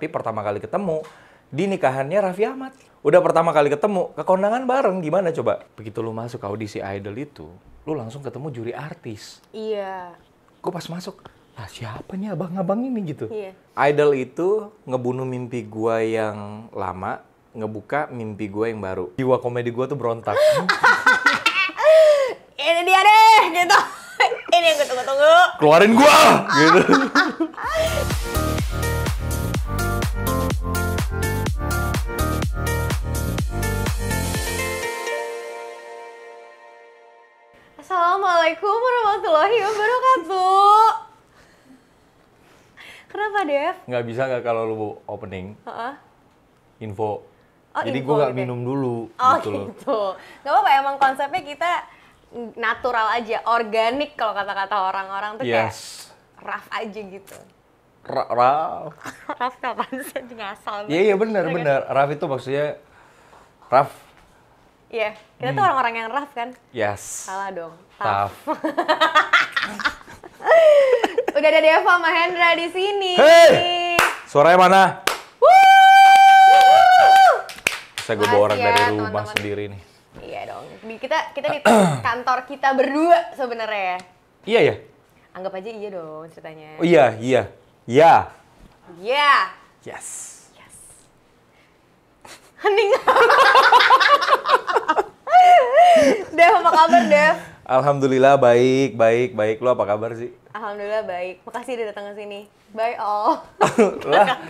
Tapi pertama kali ketemu di nikahannya Raffi Ahmad. Udah pertama kali ketemu, ke kondangan bareng, gimana coba? Begitu lu masuk audisi Idol itu, lu langsung ketemu juri artis. Iya. Gue pas masuk, ah siapa nih abang-abang ini gitu. Iya. Idol itu ngebunuh mimpi gua yang lama, ngebuka mimpi gua yang baru. Jiwa komedi gua tuh berontak. Ini dia deh, gitu. Ini yang gue tunggu-tunggu. Keluarin gua! Gitu. Assalamualaikum warahmatullahi wabarakatuh. Kenapa, Dev? Nggak bisa nggak kalau lu opening, info. Oh, Jadi info gua nggak gitu ya? minum dulu. Oh gitu loh. gitu. Gak apa-apa, emang konsepnya kita natural aja, organik kalau kata-kata orang-orang tuh kayak Yes. rough aja gitu. Raf. Rough kapan sih ngasal? Iya benar. Raf itu maksudnya Raf. Iya, kita tuh orang-orang yang rough kan? Yes. Salah dong. Tough. Udah ada Deva Mahendra di sini. Hey! Suaranya mana? Bisa gue bawa orang Makasih ya, dari rumah teman-teman. sendiri nih. Iya dong. Kita di kantor kita berdua sebenarnya. Iya ya? Anggap aja iya dong ceritanya. Oh iya. Iya. Iya. Yes. Hening. Dev, apa kabar, Dev? Alhamdulillah baik. Lu apa kabar sih? Alhamdulillah baik. Makasih udah datang ke sini. Bye all. Lah,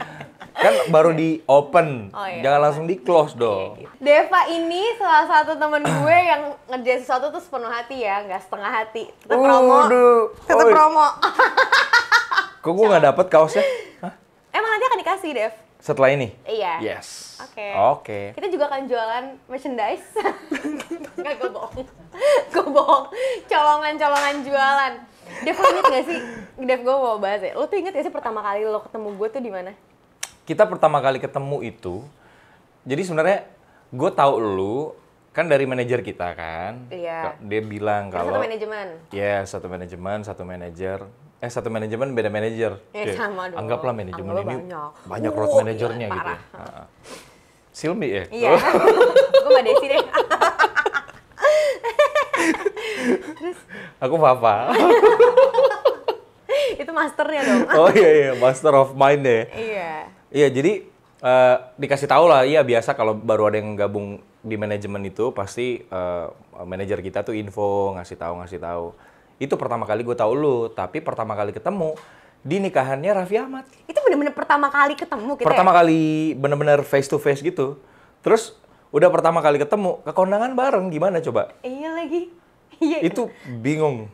kan baru di open. Oh, iya. Jangan langsung di close dong. Deva ini salah satu temen gue yang ngerjain sesuatu tuh sepenuh hati ya, nggak setengah hati. Tetap promo. Tetap Oi. promo. Kok gue nggak dapet kaosnya? Hah? Emang nanti akan dikasih, Dev? Setelah ini? Iya. Yes. Oke. Kita juga akan jualan merchandise. Nggak, gue bohong. Colongan jualan. Dev, lo inget gak sih? Dev, gue mau bahas ya. Lo tuh inget gak sih pertama kali lo ketemu gue tuh di mana? Kita pertama kali ketemu itu, jadi sebenarnya gue tahu lu kan dari manajer kita kan. Iya. Dia bilang Kita kalau satu manajemen. ya satu manajer. Satu manajemen beda manajer. Ya, Oke. sama dong. Anggaplah manajemen Anggaplah ini banyak. road manajernya gila, gitu. parah. Heeh. Silmi ya? Iya. Gue Mbak Desi deh. Aku Papa. Itu masternya dong. Oh iya, master of mind deh. Iya. Iya, jadi dikasih tahu lah, iya biasa kalau baru ada yang gabung di manajemen itu pasti manajer kita tuh info, ngasih tahu. Itu pertama kali gue tahu lu, tapi pertama kali ketemu di nikahannya Raffi Ahmad. Itu bener-bener pertama kali ketemu kita Pertama ya? kali bener-bener face to face gitu. Terus udah pertama kali ketemu, ke kondangan bareng, gimana coba? Iya lagi. Iya. Itu bingung.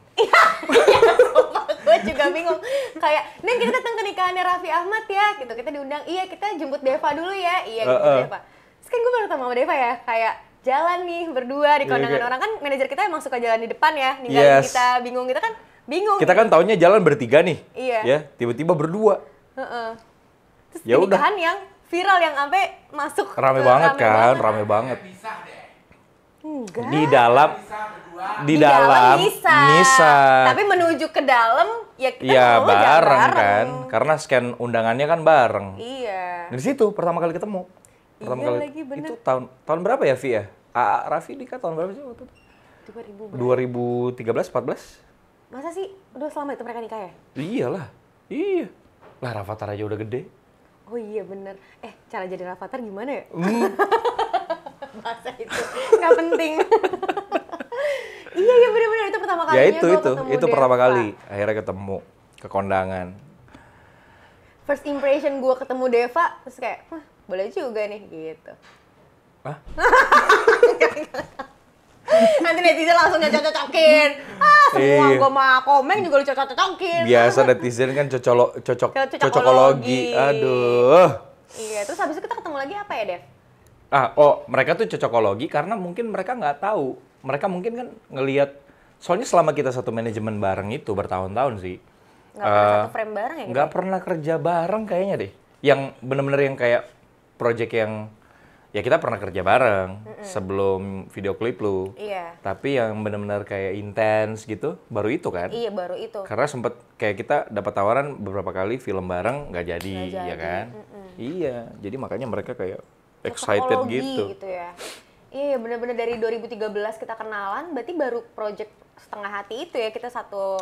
Gue juga bingung. Kayak, Neng kita datang ke nikahannya Raffi Ahmad ya. Gitu, kita diundang. Iya, kita jemput Deva dulu ya. Iya, jemput Deva. Terus kan gue baru ketemu sama Deva ya. Kayak jalan nih berdua di kondangan orang. Kan manajer kita emang suka jalan di depan ya. Ninggalin kita bingung. Kita kan bingung. Kita kan taunya jalan bertiga nih. Iya. Ya, tiba-tiba berdua. Terus Ya di udah. nikahan yang viral yang sampai masuk Rame ke- banget rame kan, banget. rame banget. Enggak. Di dalam bisa. Tapi menuju ke dalam ya kita Iya ngomongnya jangan bareng kan, karena scan undangannya kan bareng. Iya. Dari situ pertama kali ketemu. Pertama Iya kali lagi, bener. itu tahun berapa ya, Vi ya? Raffi nikah tahun berapa sih waktu itu? 2000 2013, 14? Masa sih udah selama itu mereka nikah ya? Iyalah. Iya. Lah Rafathar aja udah gede. Oh iya bener. Cara jadi Rafathar gimana ya? Bahasa itu nggak penting. Iya bener-bener itu pertama kalinya Ya gua ketemu itu pertama Deva. kali akhirnya ketemu ke kondangan. First impression gue ketemu Deva terus kayak, boleh juga nih gitu. Hah? Nanti netizen langsung cocok-cocokin. Semua Iya. gue mah komen juga lu cocok-cocokin. Biasa netizen kan cocokologi. Cocokologi. Aduh. Iya, terus habis itu kita ketemu lagi apa ya, Dev? Mereka tuh cocokologi karena mungkin mereka nggak tahu. Mereka mungkin kan ngelihat, soalnya selama kita satu manajemen bareng itu bertahun-tahun sih. Nggak pernah satu frame bareng ya? Nggak pernah kerja bareng kayaknya deh. Yang bener-bener yang kayak project yang Ya kita pernah kerja bareng sebelum video klip lu. Iya. Tapi yang benar-benar kayak intens gitu, baru itu kan? Iya, baru itu. Karena sempet kayak kita dapat tawaran beberapa kali film bareng nggak jadi, ya kan? Iya, jadi makanya mereka kayak excited Cocokologi gitu. ya. Iya, benar-benar dari 2013 kita kenalan, berarti baru project Setengah Hati itu ya, kita satu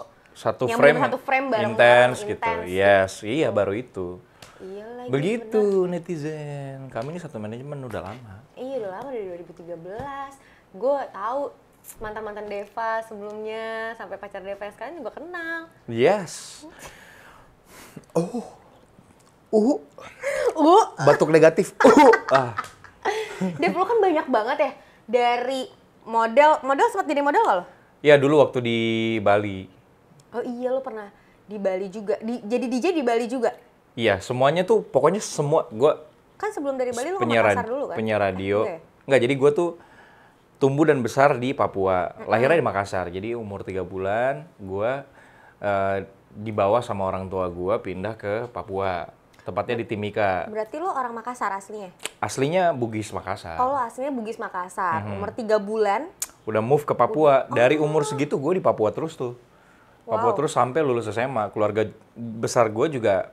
yang frame, bener satu frame bareng intens orang, gitu. intens Yes, iya baru itu. Iya lagi. Begitu netizen. Kami ini satu manajemen udah lama. Iya, udah lama dari 2013. Gue tahu mantan-mantan Deva sebelumnya, sampai pacar Deva yang sekarang juga kenal. Yes. Batuk negatif. Dev, lo kan banyak banget ya dari model sempat jadi model nggak lo? Ya dulu waktu di Bali. Oh iya, lo pernah di Bali juga. Jadi DJ di Bali juga. Iya, semuanya tuh pokoknya semua gua Kan sebelum dari Bali lo ke Makassar dulu kan? penyiar radio. Enggak ya? Enggak, jadi gua tuh tumbuh dan besar di Papua. Lahirnya di Makassar. Jadi umur 3 bulan gua dibawa sama orang tua gua pindah ke Papua. Tepatnya di Timika. Berarti lo orang Makassar aslinya? Aslinya Bugis Makassar. Oh, lo aslinya Bugis Makassar. Umur 3 bulan. Udah move ke Papua. Dari umur segitu gue di Papua terus tuh. Papua Wow. terus sampai lulus SMA. Keluarga besar gue juga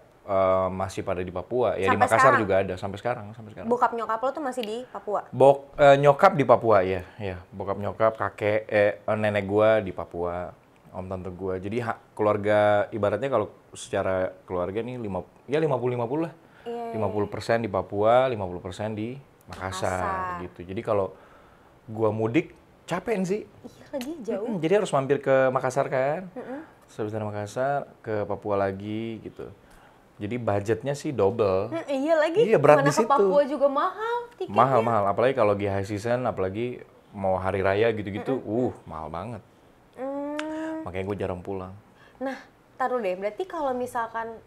masih pada di Papua. Ya di Sampai Makassar sekarang? juga ada sampai sekarang. Bokap nyokap lo tuh masih di Papua? Nyokap di Papua ya. Bokap nyokap, kakek, nenek gue di Papua. Om tante gue. Jadi keluarga ibaratnya kalau secara keluarga nih 50-50 lah. Iya. 50% di Papua, 50% di Makassar gitu. Jadi kalau gua mudik capek sih. Iya lagi, jauh. Jadi harus mampir ke Makassar kan. Terus dari Makassar ke Papua lagi gitu. Jadi budgetnya sih double. Iya lagi. Iya, berat Mana di ke situ. Papua juga mahal tiketnya. Mahal. Apalagi kalau di high season, apalagi mau hari raya gitu-gitu. Mahal banget. Makanya gue jarang pulang. Nah, taruh deh. Berarti kalau misalkan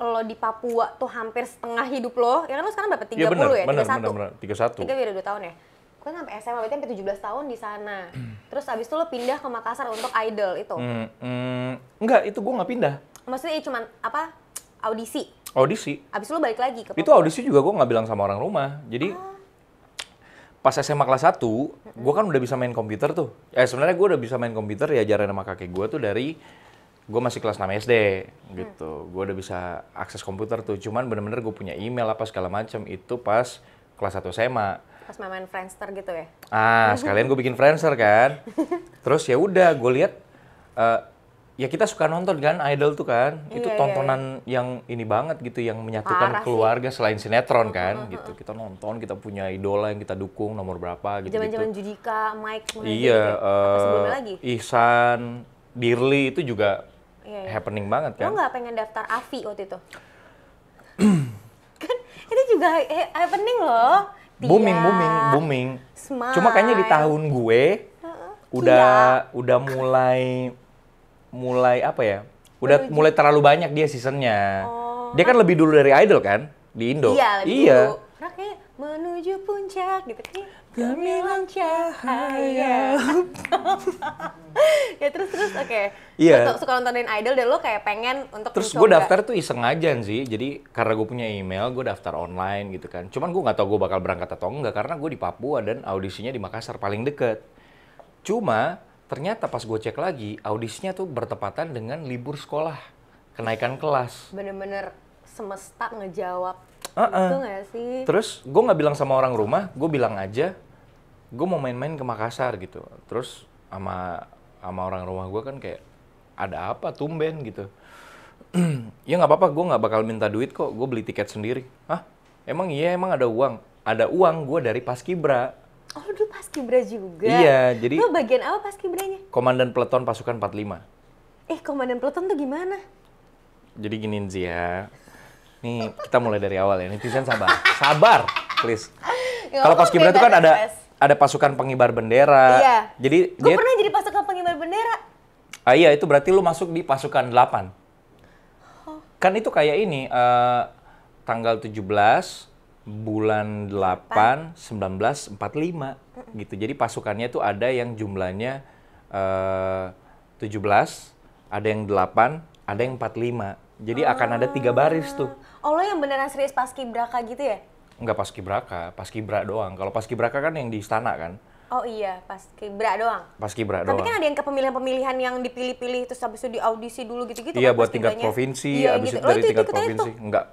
lo di Papua tuh hampir setengah hidup lo, ya kan lo sekarang berapa? 30 Iya bener, ya? 31. 31 udah 2 tahun ya? Gue kan sampai SMA, berarti sampai 17 tahun di sana. Terus abis itu lo pindah ke Makassar untuk idol itu? Enggak, itu gue nggak pindah. Maksudnya cuman apa? Audisi? Audisi. Abis itu lo balik lagi ke Papua? Itu audisi juga gue nggak bilang sama orang rumah. Jadi pas SMA kelas 1, gue kan udah bisa main komputer tuh. Sebenarnya gue udah bisa main komputer ya diajarin sama kakek gue tuh dari gue masih kelas 6 SD gitu. Gue udah bisa akses komputer tuh. Cuman bener-bener gue punya email apa segala macam itu pas kelas 1 SMA. Pas main Friendster gitu ya? Sekalian gue bikin Friendster kan. Terus ya udah gue lihat ya kita suka nonton kan Idol tuh kan. Itu tontonan yang ini banget gitu, yang menyatukan Parah keluarga selain sinetron kan gitu. Kita nonton, kita punya idola yang kita dukung nomor berapa gitu. Zaman-zaman Judika, Mike, semua Iya, gitu ya? Apa sebelumnya lagi? Ihsan, Dirli itu juga Iya. happening banget Lo kan. nggak pengen daftar AFI waktu itu? Kan itu juga happening loh. Tia, Booming. Smile. Cuma kayaknya di tahun gue udah mulai apa ya? Udah mulai terlalu banyak dia seasonnya. Dia kan lebih dulu dari Idol kan di Indo. Iya, lebih dulu. Karena kayak menuju puncak gitu kan. Gemilang cahaya. Ya terus oke. Iya. Lo suka nontonin Idol dan lo kayak pengen untuk Terus gue mencoba. daftar tuh iseng aja sih. Jadi karena gue punya email, gue daftar online gitu kan. Cuman gue nggak tahu gue bakal berangkat atau enggak karena gue di Papua dan audisinya di Makassar paling deket. Cuma ternyata pas gue cek lagi, audisinya tuh bertepatan dengan libur sekolah, kenaikan kelas. Bener-bener semesta ngejawab. Itu nggak sih? Terus gue nggak bilang sama orang rumah, gue bilang aja gue mau main-main ke Makassar gitu. Terus sama orang rumah gue kan kayak ada apa tumben gitu. Ya nggak apa-apa, gue nggak bakal minta duit kok, gue beli tiket sendiri. Hah? Emang iya, emang ada uang? Ada uang gue dari Paskibra. Oh, lu Paskibra juga? Iya, jadi Lu bagian apa Paskibranya? Komandan Peleton Pasukan 45. Komandan Peleton tuh gimana? Jadi giniin sih ya. Nih, kita mulai dari awal ya. Netizen sabar. Sabar, please. Kalau Paskibra itu kan ada pasukan pengibar bendera. Iya. Jadi Gue pernah jadi pasukan pengibar bendera. Iya, itu berarti lu masuk di pasukan 8. Kan itu kayak ini, tanggal 17 bulan 8 1945 gitu. Jadi pasukannya tuh ada yang jumlahnya 17, ada yang 8, ada yang 45. Jadi akan ada 3 baris tuh. Oh, lo yang beneran serius Paskibraka gitu ya? Enggak paskibraka doang. Kalau paskibraka kan yang di istana kan. Oh iya, paskibra doang. Paskibra Tapi doang. kan ada yang pemilihan-pemilihan yang dipilih-pilih terus habis itu diaudisi dulu gitu-gitu Iya, kan buat tingkat paskibranya. provinsi, Iya, habis gitu. itu Lo dari tingkat ikutan provinsi. itu? Enggak.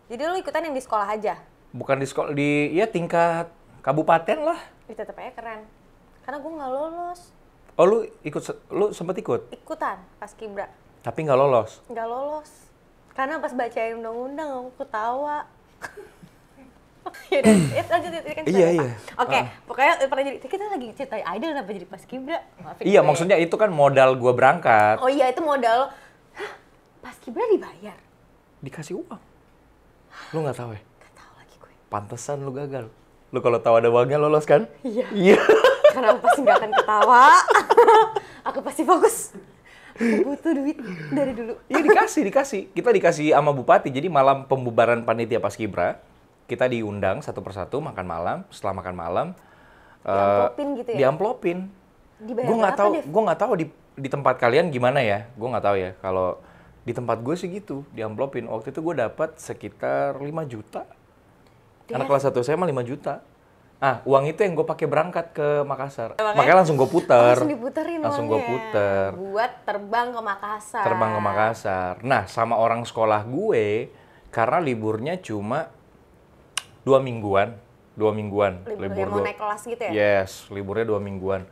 Jadi lo ikutan yang di sekolah aja? Bukan di sekolah, ya tingkat kabupaten lah. Itu tetap aja keren. Karena gue nggak lolos. Oh, lu sempet ikut? Ikutan paskibra. Tapi nggak lolos? Nggak lolos. Karena pas bacain undang-undang aku ketawa. Yaudah, lanjut ini kan Iya, cerita. iya. Oke, pokoknya pernah jadi, kita lagi cerita idol kenapa jadi paskibra? Maafin Iya, gue. maksudnya itu kan modal gua berangkat. Oh iya, itu modal. Hah, paskibra dibayar? Dikasih uang. Lu nggak tahu ya? Gak tahu lagi gue. Pantesan lu gagal. Lu kalau tahu ada uangnya lolos kan? Iya. Iya. Karena aku pasti nggak akan ketawa. Aku pasti fokus. Aku butuh duit dari dulu. Iya dikasih. Kita dikasih sama bupati. Jadi malam pembubaran panitia paskibra, kita diundang satu persatu makan malam. Setelah makan malam, Diamplopin gitu ya? Diamplopin. Dibayar Gue nggak berapa, tahu. Dev? Gue nggak tahu di tempat kalian gimana ya. Gue nggak tahu ya. Kalau di tempat gue sih gitu, diamplopin. Waktu itu gue dapat sekitar 5 juta. Anak kelas 1 saya mah 5 juta. Ah, uang itu yang gue pakai berangkat ke Makassar. Makanya langsung gue puter. Langsung diputerin Langsung gue uangnya. puter. Buat terbang ke Makassar. Terbang ke Makassar. Nah, sama orang sekolah gue, karena liburnya cuma 2 mingguan. 2 mingguan. Libur yang mau naik kelas gitu ya? Yes, liburnya 2 mingguan.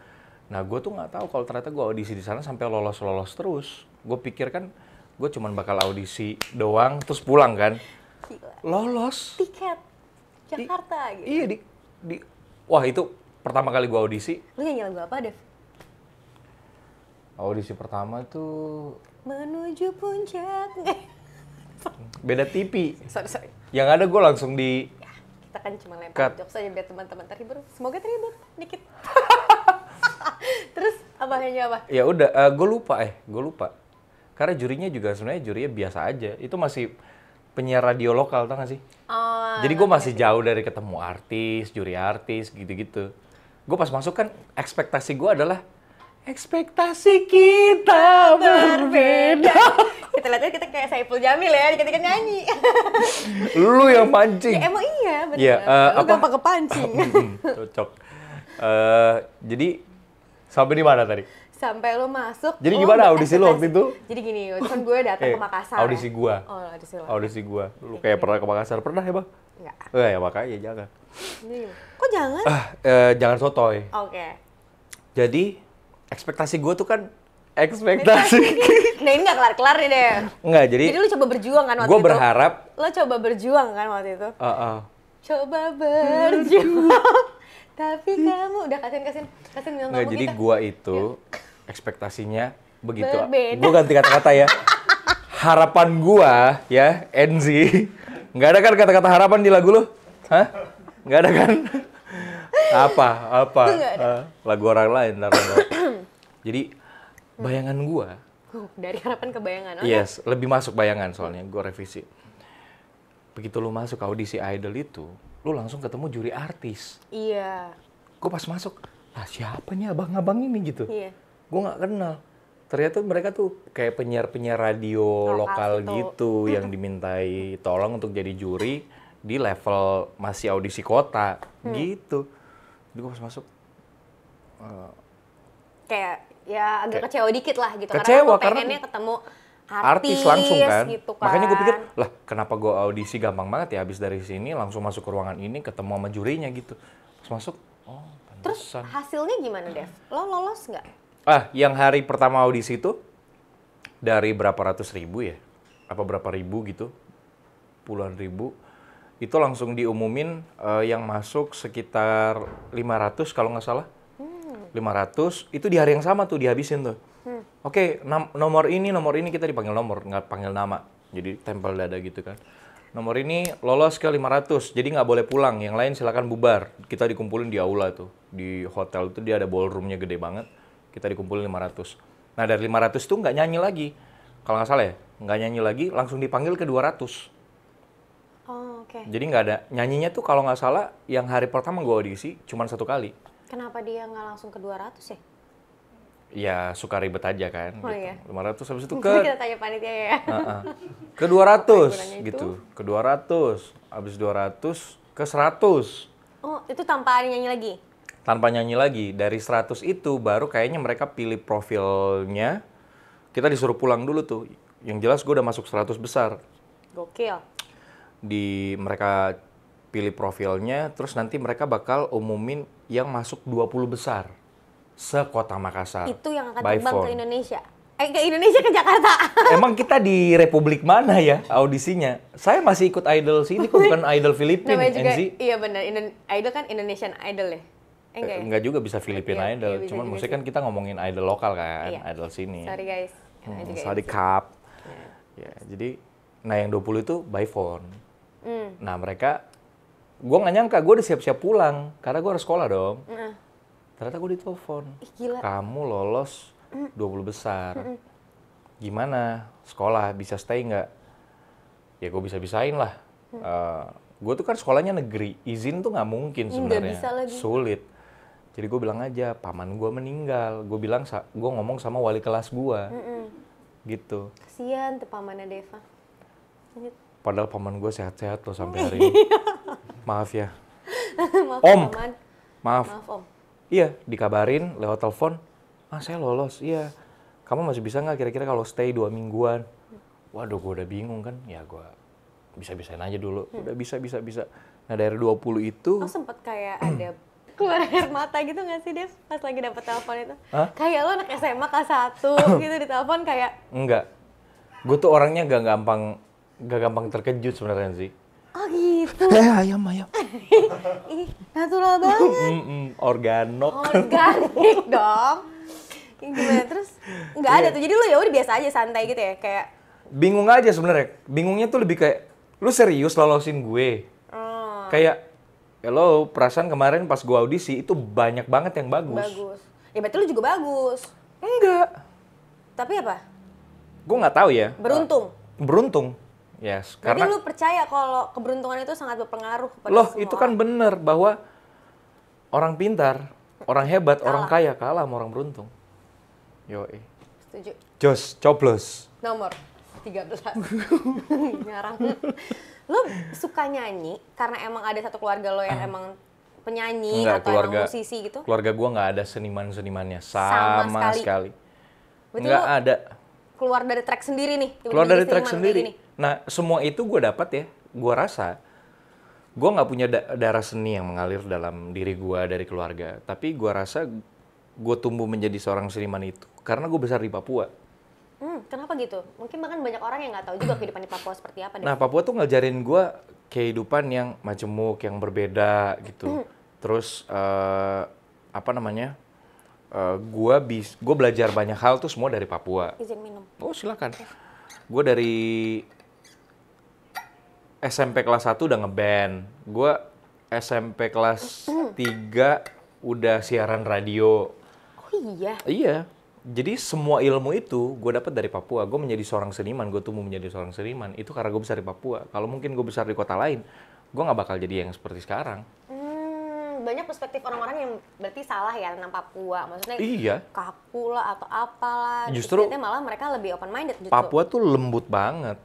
Nah, gue tuh nggak tahu kalau ternyata gue audisi di sana sampai lolos terus. Gue pikir kan gue cuma bakal audisi doang, terus pulang kan. Gila. Lolos. Tiket Jakarta gitu. Iya, wah itu pertama kali gue audisi. Lu nyanyi lagu apa, Dev? Audisi pertama tuh Menuju puncak. beda TV. Sorry. Yang ada gue langsung di Ya, kita kan cuma lempar Cut. jokes aja biar teman-teman terhibur. Semoga terhibur dikit. Terus apa nyanyi apa? ya udah gue lupa karena jurinya biasa aja, itu masih penyiar radio lokal, tau gak sih? Oh, Jadi gue masih jauh dari ketemu artis, juri artis gitu-gitu. Gue pas masuk kan ekspektasi gue adalah ekspektasi kita berbeda. kita lihatnya kita kayak Saiful Jamil ya, dikit-dikit nyanyi. Lu yang mancing. Ya, emang iya, bener. Iya, Lu gampang kepancing. Cocok. Jadi sampai di mana tadi? Sampai lu masuk. Jadi gimana audisi lu waktu itu? Jadi gini, kan gue datang ke Makassar. Audisi ya. gua. Oh, audisi lu. Audisi gua. Lu kayak pernah ke Makassar? Pernah ya, Bang? Enggak. Ya makanya jangan. Ini gimana? Kok jangan? Jangan sotoy. Oke. Jadi ekspektasi gua tuh kan ekspektasi. Nah, ini nggak kelar-kelar nih, deh. Enggak, jadi Jadi lu coba berjuang kan waktu gua itu? berharap Lo coba berjuang kan waktu itu? Coba berjuang. Tapi kamu udah kasihin minum Enggak, tamu jadi kita. gua itu ekspektasinya begitu. Berbeda. Gua ganti kata-kata ya. Harapan gua ya, NZ. Nggak ada kan kata-kata harapan di lagu lu? Hah? Nggak ada kan? Apa? Nggak ada. Lagu orang lain. Ntar. Jadi bayangan gua, Dari harapan ke bayangan. Oke. yes, lebih masuk bayangan soalnya. Gua revisi. Begitu lu masuk audisi idol itu, lu langsung ketemu juri artis. Iya. Gue pas masuk, ah siapa nih abang-abang ini gitu. Iya. Gue nggak kenal. Ternyata mereka tuh kayak penyiar-penyiar radio lokal Lokal gitu yang dimintai tolong untuk jadi juri di level masih audisi kota gitu. Jadi gue pas masuk, Kayak ya agak kecewa dikit lah gitu. Kecewa, karena karena pengennya ketemu artis langsung kan. gitu kan. Makanya gue pikir, lah kenapa gue audisi gampang banget ya, habis dari sini langsung masuk ke ruangan ini ketemu sama jurinya gitu. Pas masuk, oh Terus pantesan. hasilnya gimana, Dev? Lo lolos nggak? Yang hari pertama audisi itu dari berapa ratus ribu ya? Apa berapa ribu gitu? Puluhan ribu. Itu langsung diumumin yang masuk sekitar 500 kalau nggak salah. 500, itu di hari yang sama tuh dihabisin tuh. Oke, nomor ini kita dipanggil nomor, nggak panggil nama. Jadi tempel dada gitu kan. Nomor ini lolos ke 500, jadi nggak boleh pulang. Yang lain silakan bubar. Kita dikumpulin di aula tuh. Di hotel tuh dia ada ballroomnya gede banget. Kita dikumpulin 500. Nah dari 500 tuh nggak nyanyi lagi. Kalau nggak salah ya, nggak nyanyi lagi, langsung dipanggil ke 200. Oh, oke. Jadi nggak ada. Nyanyinya tuh kalau nggak salah, yang hari pertama gue audisi, cuma 1 kali. Kenapa dia nggak langsung ke 200 ya? Ya suka ribet aja kan. Oh, gitu. iya. 500 habis itu Mungkin kita tanya panitia ya. ke 200 gunanya itu? gitu. Ke 200. Habis 200 ke 100. Oh, itu tanpa nyanyi lagi? Tanpa nyanyi lagi. Dari 100 itu baru kayaknya mereka pilih profilnya. Kita disuruh pulang dulu tuh. Yang jelas gue udah masuk 100 besar. Gokil. Mereka pilih profilnya, terus nanti mereka bakal umumin yang masuk 20 besar. Se-Kota Makassar. Itu yang akan by terbang phone. ke Indonesia? Ke Indonesia, ke Jakarta? Emang kita di Republik mana ya audisinya? Saya masih ikut idol sini kok, bukan idol Filipina, Namanya juga, NZ. iya benar. Idol kan Indonesian Idol ya? Enggak ya? Enggak juga bisa Filipina Iya, Idol, iya, bisa cuman juga maksudnya sih. kan kita ngomongin idol lokal kan, Iya. idol sini. Sorry guys. Namanya juga Sorry NZ. Cup. Iya. Ya, jadi, nah yang 20 itu by phone. Hmm. Nah mereka, gue nggak nyangka, gue udah siap-siap pulang, karena gue harus sekolah dong. Nah, Ternyata gue ditelepon, ih gila. kamu lolos 20 besar. Gimana? Sekolah, bisa stay nggak? Ya gue bisa-bisain lah. Gue tuh kan sekolahnya negeri, izin tuh nggak mungkin Nggak sebenarnya. bisa lagi. Sulit. Jadi gue bilang aja, paman gue meninggal. Gue bilang, gue ngomong sama wali kelas gue. Gitu. Kasian tuh pamannya Deva. Lanjut. Padahal paman gue sehat-sehat loh sampai hari ini. Maaf ya. Maaf Om. paman. Maaf. Maaf om. Iya, dikabarin lewat telepon. Saya lolos. Iya. Kamu masih bisa nggak kira-kira kalau stay 2 mingguan? Waduh, gue udah bingung kan. Ya gue bisa-bisain aja dulu. Udah bisa. Nah dari 20 itu, Lo sempet kayak ada keluar air mata gitu nggak sih Dev pas lagi dapet telepon itu? Hah? Kayak lo anak SMA kelas 1 gitu di telepon kayak enggak. Gue tuh orangnya gak gampang terkejut sebenarnya sih. oh gitu. Ayam. Ih, natural banget. Organok. Organik dong. Gimana terus? Nggak ada tuh. Jadi lo ya udah biasa aja santai gitu ya kayak Bingung aja sebenarnya. Bingungnya tuh lebih kayak, lu serius lolosin gue? oh, Kayak, hello, perasaan kemarin pas gue audisi itu banyak banget yang bagus. bagus. Ya berarti lo juga bagus. Enggak. Tapi apa? Gue nggak tahu ya. Beruntung. Beruntung. Yes, Berarti karena lu percaya kalau keberuntungan itu sangat berpengaruh kepada loh semua itu kan orang. bener bahwa orang pintar, orang hebat, orang kaya kalah sama orang beruntung. Yoi. Setuju. Jos, coblos. Nomor 13. Ngarang. Lu suka nyanyi karena emang ada satu keluarga lo yang emang penyanyi Enggak, atau emang musisi gitu? Keluarga gua nggak ada seniman-senimannya Sama sama sekali. sekali. Berarti Nggak lu ada. keluar dari track sendiri nih? tiba-tiba Keluar dari jadi track seniman sendiri. kayak gini? Nah, semua itu gue dapat ya. Gue rasa gue nggak punya darah seni yang mengalir dalam diri gue dari keluarga. Tapi gue rasa gue tumbuh menjadi seorang seniman itu karena gue besar di Papua. Kenapa gitu? Mungkin bahkan banyak orang yang nggak tahu juga kehidupan di Papua seperti apa deh. Nah, Papua tuh ngajarin gue kehidupan yang majemuk, yang berbeda gitu. Terus apa namanya? Gue belajar banyak hal tuh semua dari Papua. Izin minum. Oh, silakan. Gue dari SMP kelas 1 udah ngeband. Gue SMP kelas 3 udah siaran radio. Oh iya? Iya. Jadi semua ilmu itu gue dapat dari Papua. Gue menjadi seorang seniman, gue tumbuh menjadi seorang seniman. Itu karena gue besar di Papua. Kalau mungkin gue besar di kota lain, gue nggak bakal jadi yang seperti sekarang. Banyak perspektif orang-orang yang berarti salah ya tentang Papua. Maksudnya Iya. kaku lah atau apalah. Justru Ternyata malah mereka lebih open minded justru. Papua tuh lembut banget.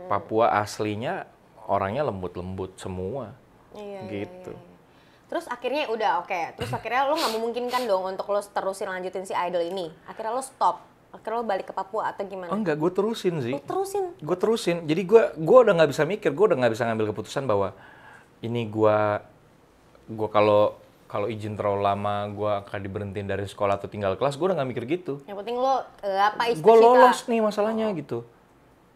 Papua aslinya orangnya lembut-lembut semua. Iya, Gitu. iya. Terus akhirnya udah oke. Terus akhirnya lo nggak memungkinkan dong untuk lo terusin lanjutin si idol ini. Akhirnya lo stop. Akhirnya lo balik ke Papua atau gimana? Enggak, gue terusin sih. Lo terusin. Gue terusin. Jadi gue udah nggak bisa mikir, gue udah nggak bisa ngambil keputusan bahwa ini gue kalau izin terlalu lama, gue akan diberhentiin dari sekolah atau tinggal kelas. Gue udah nggak mikir gitu. Yang penting lo apa Gue cita-cita. lolos nih masalahnya gitu.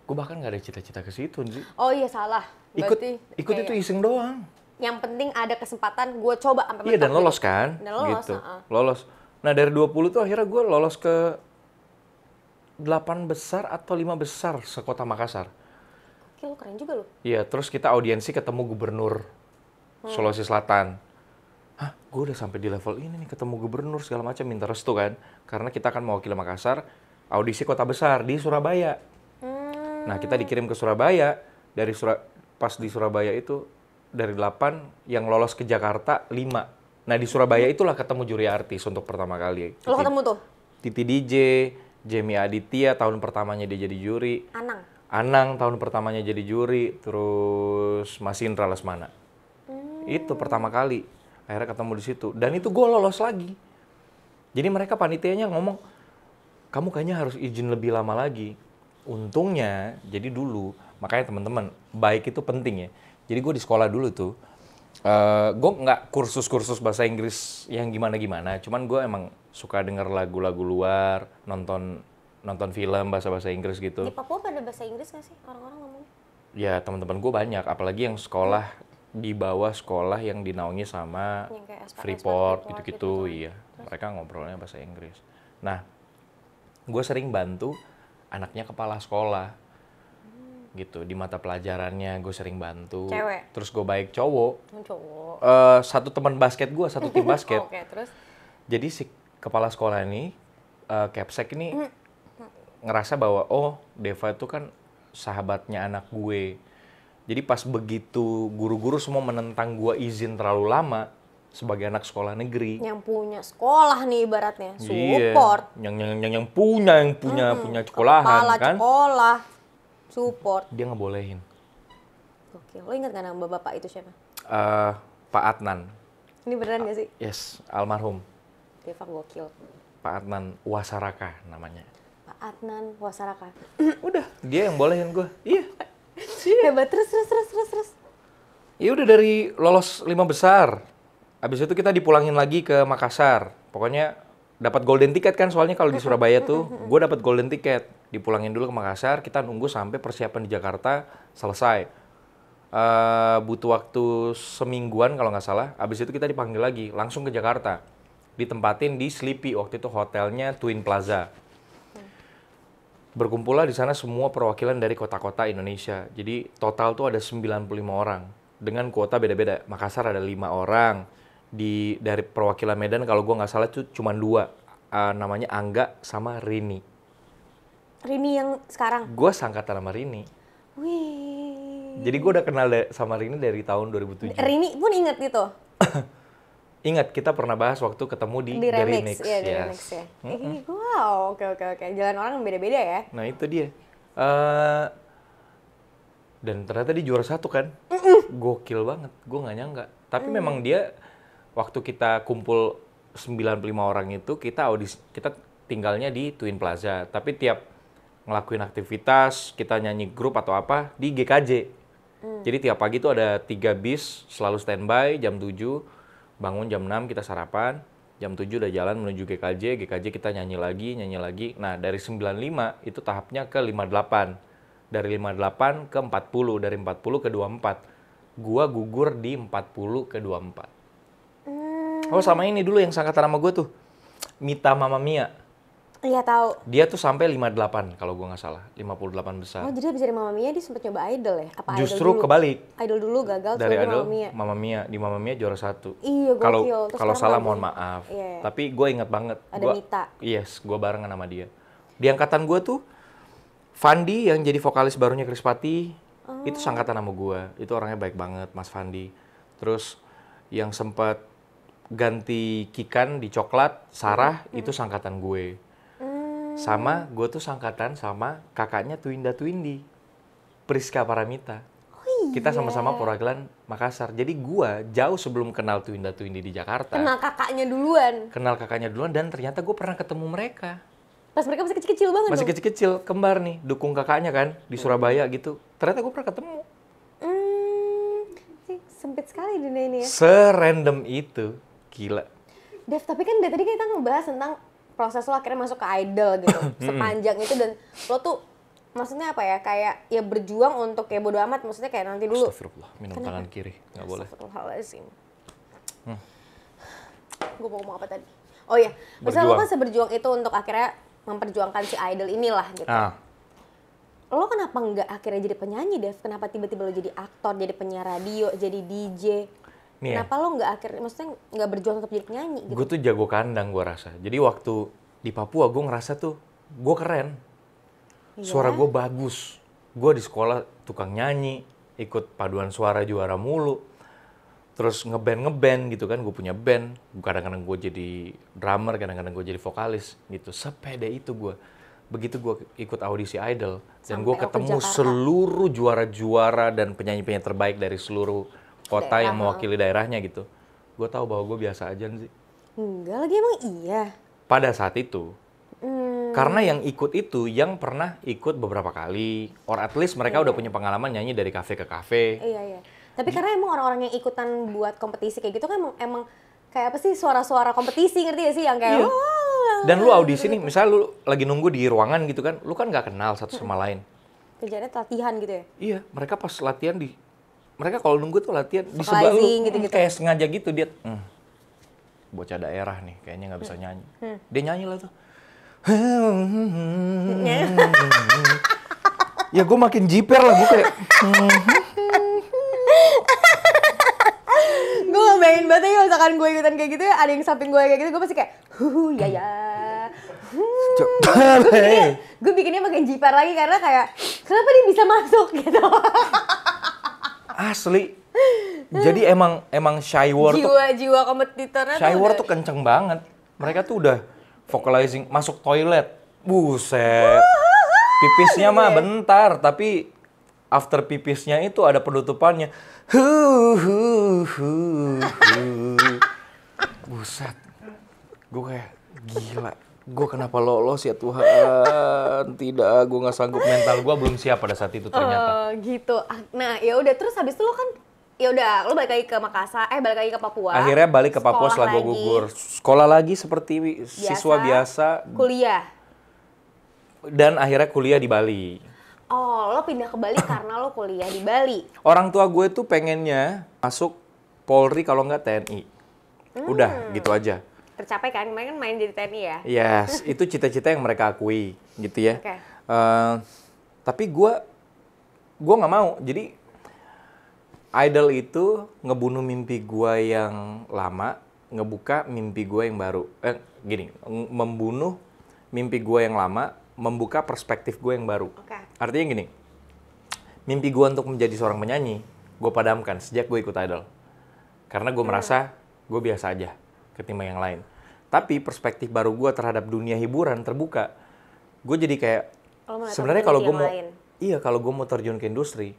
Gue bahkan nggak ada cita-cita ke situ sih. Oh iya salah. Ikut Berarti ikut itu kayak iseng doang. yang penting ada kesempatan gue coba sampai Iya, mentok dan lolos gitu. kan? Dan lolos, Gitu. heeh. Lolos. Nah, dari 20 tuh akhirnya gue lolos ke 8 besar atau 5 besar sekota Makassar. Oke, lo keren juga lo. Iya, terus kita audiensi ketemu gubernur Sulawesi Selatan. Hah, gue udah sampai di level ini nih, ketemu gubernur segala macam, minta restu kan. Karena kita akan mewakili Makassar, audisi kota besar di Surabaya. Nah, kita dikirim ke Surabaya, pas di Surabaya itu, dari 8, yang lolos ke Jakarta 5. Nah, di Surabaya itulah ketemu juri artis untuk pertama kali. Lo ketemu tuh? Titi DJ, Jamie Aditya, tahun pertamanya dia jadi juri. Anang? Anang tahun pertamanya jadi juri, terus Mas Indra Lesmana. Itu pertama kali. Akhirnya ketemu di situ. Dan itu gue lolos lagi. Jadi mereka panitianya ngomong, kamu kayaknya harus izin lebih lama lagi. Untungnya, jadi dulu, makanya teman-teman, baik itu penting ya. Jadi gue di sekolah dulu tuh, gue nggak kursus-kursus bahasa Inggris yang gimana-gimana. Cuman gue emang suka denger lagu-lagu luar, nonton film bahasa-bahasa Inggris gitu. Di Papua pada bahasa Inggris nggak sih orang-orang ngomong? Ya teman-teman gue banyak, apalagi yang sekolah di bawah sekolah yang dinaungi sama Yang kayak SPK, Freeport Freeport gitu-gitu, gitu. iya. Mereka ngobrolnya bahasa Inggris. Nah, gue sering bantu anaknya kepala sekolah, gitu. Di mata pelajarannya gue sering bantu. Cewek? Terus gue baik cowok. Cowok. Satu teman basket gue, satu tim basket. Oke, terus? Jadi si kepala sekolah ini, Capsek ini ngerasa bahwa oh Deva itu kan sahabatnya anak gue. Jadi pas begitu guru-guru semua menentang gue izin terlalu lama sebagai anak sekolah negeri. Yang punya sekolah nih ibaratnya, Iya, support. yang punya sekolahan Kepala kan. sekolah, support. Dia ngebolehin. Oke, lo ingat nggak nama bapak itu siapa? Pak Adnan. Ini beneran nggak sih? Yes, almarhum. Deva gokil. Pak Adnan Wasaraka namanya. Pak Adnan Wasaraka. Udah, dia yang bolehin gue. Iya. Hebat, terus. Ya udah dari lolos 5 besar. Habis itu kita dipulangin lagi ke Makassar. Pokoknya dapat golden ticket kan, soalnya kalau di Surabaya tuh gue dapat golden ticket. Dipulangin dulu ke Makassar, kita nunggu sampai persiapan di Jakarta selesai. Butuh waktu semingguan kalau nggak salah. Habis itu kita dipanggil lagi, langsung ke Jakarta. Ditempatin di Sleepy, waktu itu hotelnya Twin Plaza. Berkumpullah di sana semua perwakilan dari kota-kota Indonesia. Jadi total tuh ada 95 orang dengan kuota beda-beda. Makassar ada 5 orang. Dari perwakilan Medan kalau gue nggak salah itu cuma 2. Namanya Angga sama Rini. Rini yang sekarang? Gue sangkatan sama Rini. Wih. Jadi gue udah kenal sama Rini dari tahun 2007. Rini pun inget gitu? Ingat, kita pernah bahas waktu ketemu di Remix. Iya, di yes. Remix ya. Wow, oke. Jalan orang beda-beda ya? Nah itu dia. Dan ternyata dia juara 1 kan. Gokil banget, gue nggak nyangka. Tapi memang dia, waktu kita kumpul 95 orang itu, kita tinggalnya di Twin Plaza. Tapi tiap ngelakuin aktivitas, kita nyanyi grup atau apa, di GKJ. Jadi tiap pagi tuh ada 3 bis, selalu standby, jam 7, bangun jam 6 kita sarapan, jam 7 udah jalan menuju GKJ kita nyanyi lagi. Nah dari 95 itu tahapnya ke 58. Dari 58 ke 40, dari 40 ke 24. Gua gugur di 40 ke 24. Oh sama ini dulu yang sangkatan sama gue tuh, Mita Mama Mia. Iya tahu. Dia tuh sampai 58 kalau gua nggak salah, 58 besar. Oh jadi abis dari Mama Mia dia sempat nyoba idol ya? Apa Justru idol dulu? kebalik. Idol dulu gagal, Dari terus idol Mama Mia. Mama Mia, di Mama Mia juara 1. Iya gokil. Terus Kalau sekarang salah lagi. mohon maaf. Iya. Tapi gue inget banget. Ada Mita. Yes, gue barengan sama dia. Di angkatan gue tuh, Fandi yang jadi vokalis barunya Krispati, itu sangkatan sama gue. Itu orangnya baik banget, Mas Fandi. Terus yang sempat ganti Kikan di Coklat, Sarah, itu sangkatan gue. Sama gue tuh sangkatan sama kakaknya Twinda Twindi, Priska Paramita. Kita sama-sama perwakilan Makassar. Jadi gua jauh sebelum kenal Twinda Twindi di Jakarta. Kenal kakaknya duluan. Kenal kakaknya duluan dan ternyata gue pernah ketemu mereka. Pas mereka masih kecil-kecil banget Masih dong? kecil-kecil, kembar nih, dukung kakaknya kan di Surabaya gitu. Ternyata gue pernah ketemu. Sempit sekali dunia ini ya. Serandom itu, gila. Dev, tapi kan dari tadi kita ngebahas tentang proses lo akhirnya masuk ke idol gitu. Sepanjang itu dan lo tuh maksudnya apa ya, kayak ya berjuang untuk kayak bodo amat, maksudnya kayak nanti dulu. Astagfirullah, minum tangan kiri, nggak boleh. Astagfirullahaladzim. Gue mau ngomong apa tadi? Oh iya, misalnya lo kan seberjuang itu untuk akhirnya memperjuangkan si idol inilah gitu. Lo kenapa nggak akhirnya jadi penyanyi, Dev? Kenapa tiba-tiba lo jadi aktor, jadi penyiar radio, jadi DJ? Nih Kenapa lo nggak akhirnya, maksudnya nggak berjuang tetap jadi penyanyi gitu? Gue tuh jago kandang gue rasa. Jadi waktu di Papua gue ngerasa tuh gue keren. Suara gue bagus. Gue di sekolah tukang nyanyi, ikut paduan suara juara mulu. Terus ngeband gitu kan, gue punya band. Kadang-kadang gue jadi drummer, kadang-kadang gue jadi vokalis gitu. Sepede itu gue. Begitu gue ikut audisi idol dan gue ketemu seluruh juara-juara dan penyanyi-penyanyi terbaik dari seluruh kota Daerah, yang mewakili daerahnya gitu. Gue tahu bahwa gue biasa aja sih. Enggak lagi emang iya. Pada saat itu. Karena yang ikut itu yang pernah ikut beberapa kali, or at least mereka udah punya pengalaman nyanyi dari kafe ke kafe. Iya. Tapi karena emang orang-orang yang ikutan buat kompetisi kayak gitu kan emang kayak apa sih suara-suara kompetisi, ngerti gak sih yang kayak Iya. Dan lu audisi nih, misalnya lu lagi nunggu di ruangan gitu kan, lu kan nggak kenal satu sama lain. kerjanya latihan gitu ya. Iya, mereka pas latihan mereka kalau nunggu tuh latihan di sebelah lu, gitu-gitu. kayak sengaja gitu dia. Bocah daerah nih, kayaknya nggak bisa nyanyi. Dia nyanyi lah tuh. Ya gue makin jiper lah, gue kayak. Gue gak bayangin banget ya misalkan gue ikutan kayak gitu ya, ada yang samping gue kayak gitu, gue pasti kayak ya. Gue bikinnya makin jiper lagi karena kayak kenapa dia bisa masuk gitu. Asli. Jadi emang Shy World tuh. Jiwa kompetitornya Shy World tuh kenceng banget. Mereka tuh udah vocalizing masuk toilet. Buset. Pipisnya mah bentar, tapi after pipisnya itu ada penutupannya. Buset. Gue kayak gila. Gue kenapa lolos ya Tuhan? Tidak, gue nggak sanggup, mental gue belum siap pada saat itu ternyata. Gitu. Nah, ya udah terus habis itu lo kan ya udah lo balik lagi ke Makassar, balik lagi ke Papua. Akhirnya balik ke Papua setelah gue gugur. Sekolah lagi seperti siswa biasa. Kuliah. Dan akhirnya kuliah di Bali. Oh, lo pindah ke Bali karena lo kuliah di Bali. Orang tua gue tuh pengennya masuk Polri kalau nggak TNI. Udah, gitu aja. Tercapai kan, kemarin kan main jadi TNI ya? Yes, itu cita-cita yang mereka akui, gitu ya. Okay. Tapi gue nggak mau. Jadi idol itu ngebunuh mimpi gue yang lama, ngebuka mimpi gue yang baru. Membunuh mimpi gue yang lama, membuka perspektif gue yang baru. Okay. Artinya gini, mimpi gue untuk menjadi seorang penyanyi, gue padamkan sejak gue ikut idol. Karena gue merasa gue biasa aja ketimbang yang lain. Tapi perspektif baru gue terhadap dunia hiburan terbuka. Gue jadi kayak, sebenarnya kalau gue mau terjun ke industri,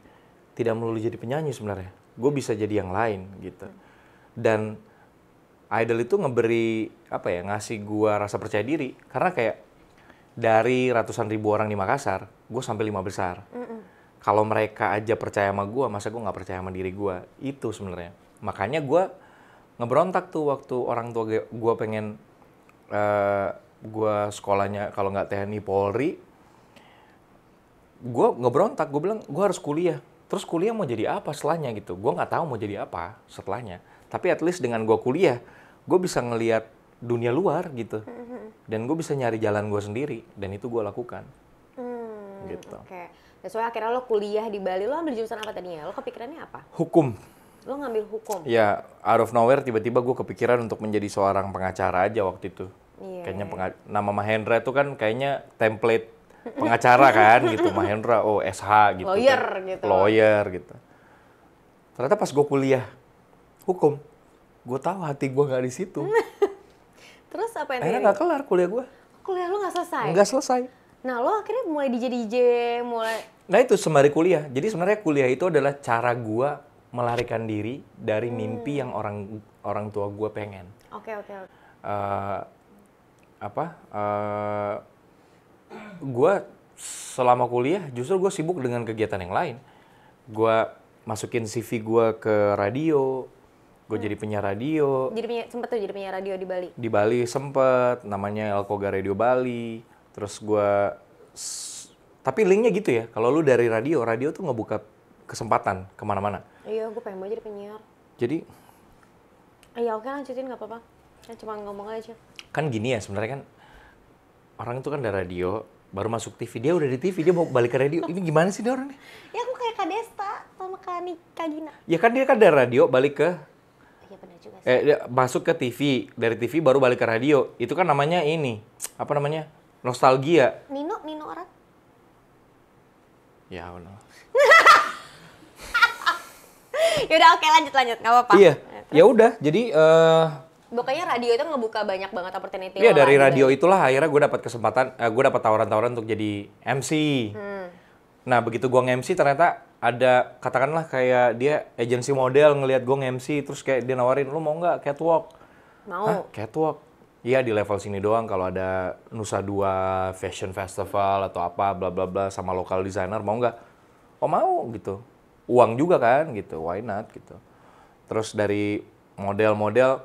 tidak melulu jadi penyanyi sebenarnya. Gue bisa jadi yang lain gitu. Dan idol itu ngasih gue rasa percaya diri. Karena kayak dari ratusan ribu orang di Makassar, gue sampai 5 besar. Kalau mereka aja percaya sama gue, masa gue nggak percaya sama diri gue? Itu sebenarnya. Makanya gue ngeberontak tuh waktu orang tua gue pengen gue sekolahnya kalau nggak TNI Polri. Gue ngeberontak, gue bilang gue harus kuliah. Terus kuliah mau jadi apa setelahnya gitu? Gue nggak tahu mau jadi apa setelahnya. Tapi at least dengan gue kuliah, gue bisa ngelihat dunia luar gitu. Dan gue bisa nyari jalan gue sendiri. Dan itu gue lakukan. Gitu. Oke. Dan soalnya akhirnya lo kuliah di Bali, lo ambil jurusan apa tadinya? Lo kepikirannya apa? Hukum. Lo ngambil hukum? Ya, out of nowhere tiba-tiba gue kepikiran untuk menjadi seorang pengacara aja waktu itu. Iya. Kayaknya nama Mahendra itu kan kayaknya template pengacara kan gitu. Mahendra, SH gitu. Lawyer kan. gitu. Lawyer gitu. Ternyata pas gue kuliah hukum, gue tahu hati gue nggak di situ. Terus apa yang akhirnya nggak kelar kuliah gue. Kuliah lo nggak selesai? Nggak selesai. Nah lo akhirnya mulai DJ, Nah itu sembari kuliah. Jadi sebenarnya kuliah itu adalah cara gue melarikan diri dari mimpi yang orang tua gue pengen. Oke. Gue selama kuliah justru gue sibuk dengan kegiatan yang lain. Gue masukin CV gue ke radio. Gue jadi penyiar radio. Sempet tuh jadi penyiar radio di Bali? Di Bali sempet, namanya Elkoga Radio Bali. Terus gue, tapi linknya gitu ya, kalau lu dari radio tuh ngebuka kesempatan kemana-mana. Iya, gue pengen banget jadi penyiar. Jadi? Iya, oke lanjutin gak apa-apa. Cuma ngomong aja. Kan gini ya sebenarnya kan, orang itu kan dari radio, baru masuk TV, dia udah di TV, dia mau balik ke radio. Ini gimana sih dia orang nih? Ya aku kayak Kak Desta sama Kak Gina. Ya kan dia kan dari radio balik ke Iya benar juga sih. dia masuk ke TV, dari TV baru balik ke radio. Itu kan namanya ini, apa namanya? Nostalgia. Nino orang? Ya benar. Yaudah oke lanjut, nggak apa-apa. Iya, ya udah. Jadi pokoknya radio itu ngebuka banyak banget opportunity. Iya dari radio itulah akhirnya gue dapat kesempatan, gue dapat tawaran-tawaran untuk jadi MC. Nah, begitu gua nge-MC ternyata ada, katakanlah kayak dia agensi model ngelihat gua nge-MC, terus kayak dia nawarin, lu mau nggak catwalk? Mau. Hah, catwalk? Iya, di level sini doang, kalau ada Nusa Dua Fashion Festival atau apa, bla bla bla, sama lokal designer, mau nggak? Oh mau, gitu. Uang juga kan, gitu, why not, gitu. Terus dari model-model,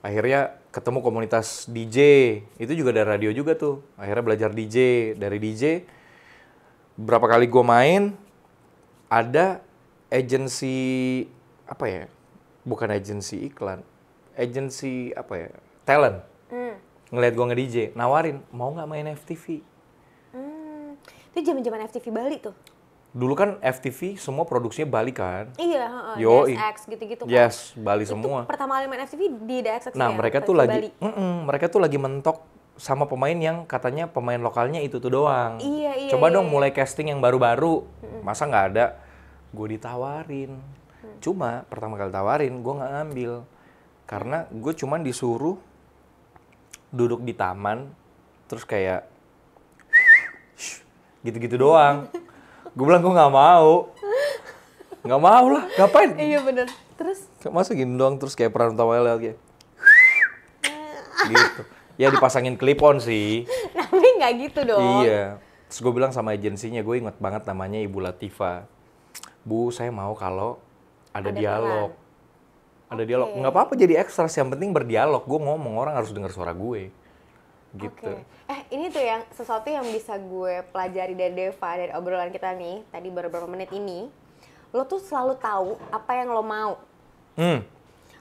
akhirnya ketemu komunitas DJ, itu juga dari radio juga tuh. Akhirnya belajar DJ, dari DJ, berapa kali gue main, ada agensi, apa ya, bukan agensi iklan, agensi apa ya, talent. Ngeliat gue nge-DJ, nawarin, mau nggak main FTV? Itu zaman-zaman FTV Bali tuh. Dulu kan FTV semua produksinya Bali kan? Iya, Yoi. DSX gitu-gitu kan. Yes, Bali Itu semua. pertama kali main FTV di DSX Nah, ya, mereka FTV tuh Bali. mereka tuh lagi mentok sama pemain yang katanya pemain lokalnya itu tuh doang. Iya, Coba iya, dong mulai casting yang baru-baru. Masa nggak ada? Gue ditawarin. Cuma pertama kali tawarin, gue nggak ngambil. Karena gue cuman disuruh duduk di taman, terus kayak gitu-gitu doang. Gue bilang gue nggak mau. Nggak mau lah, ngapain? Iya bener. Terus? Masa gini doang, terus kayak peran utamanya lewat kayak gitu. Ya dipasangin clip-on sih. Tapi nggak gitu dong. Iya. Terus gue bilang sama agensinya, gue inget banget namanya Ibu Latifa. Bu, saya mau kalau ada dialog. Ada dialog. Nggak apa-apa jadi ekstras, yang penting berdialog. Gue ngomong, orang harus dengar suara gue. Gitu. Ini tuh yang sesuatu yang bisa gue pelajari dari Deva, dari obrolan kita nih, tadi beberapa menit ini. Lo tuh selalu tahu apa yang lo mau.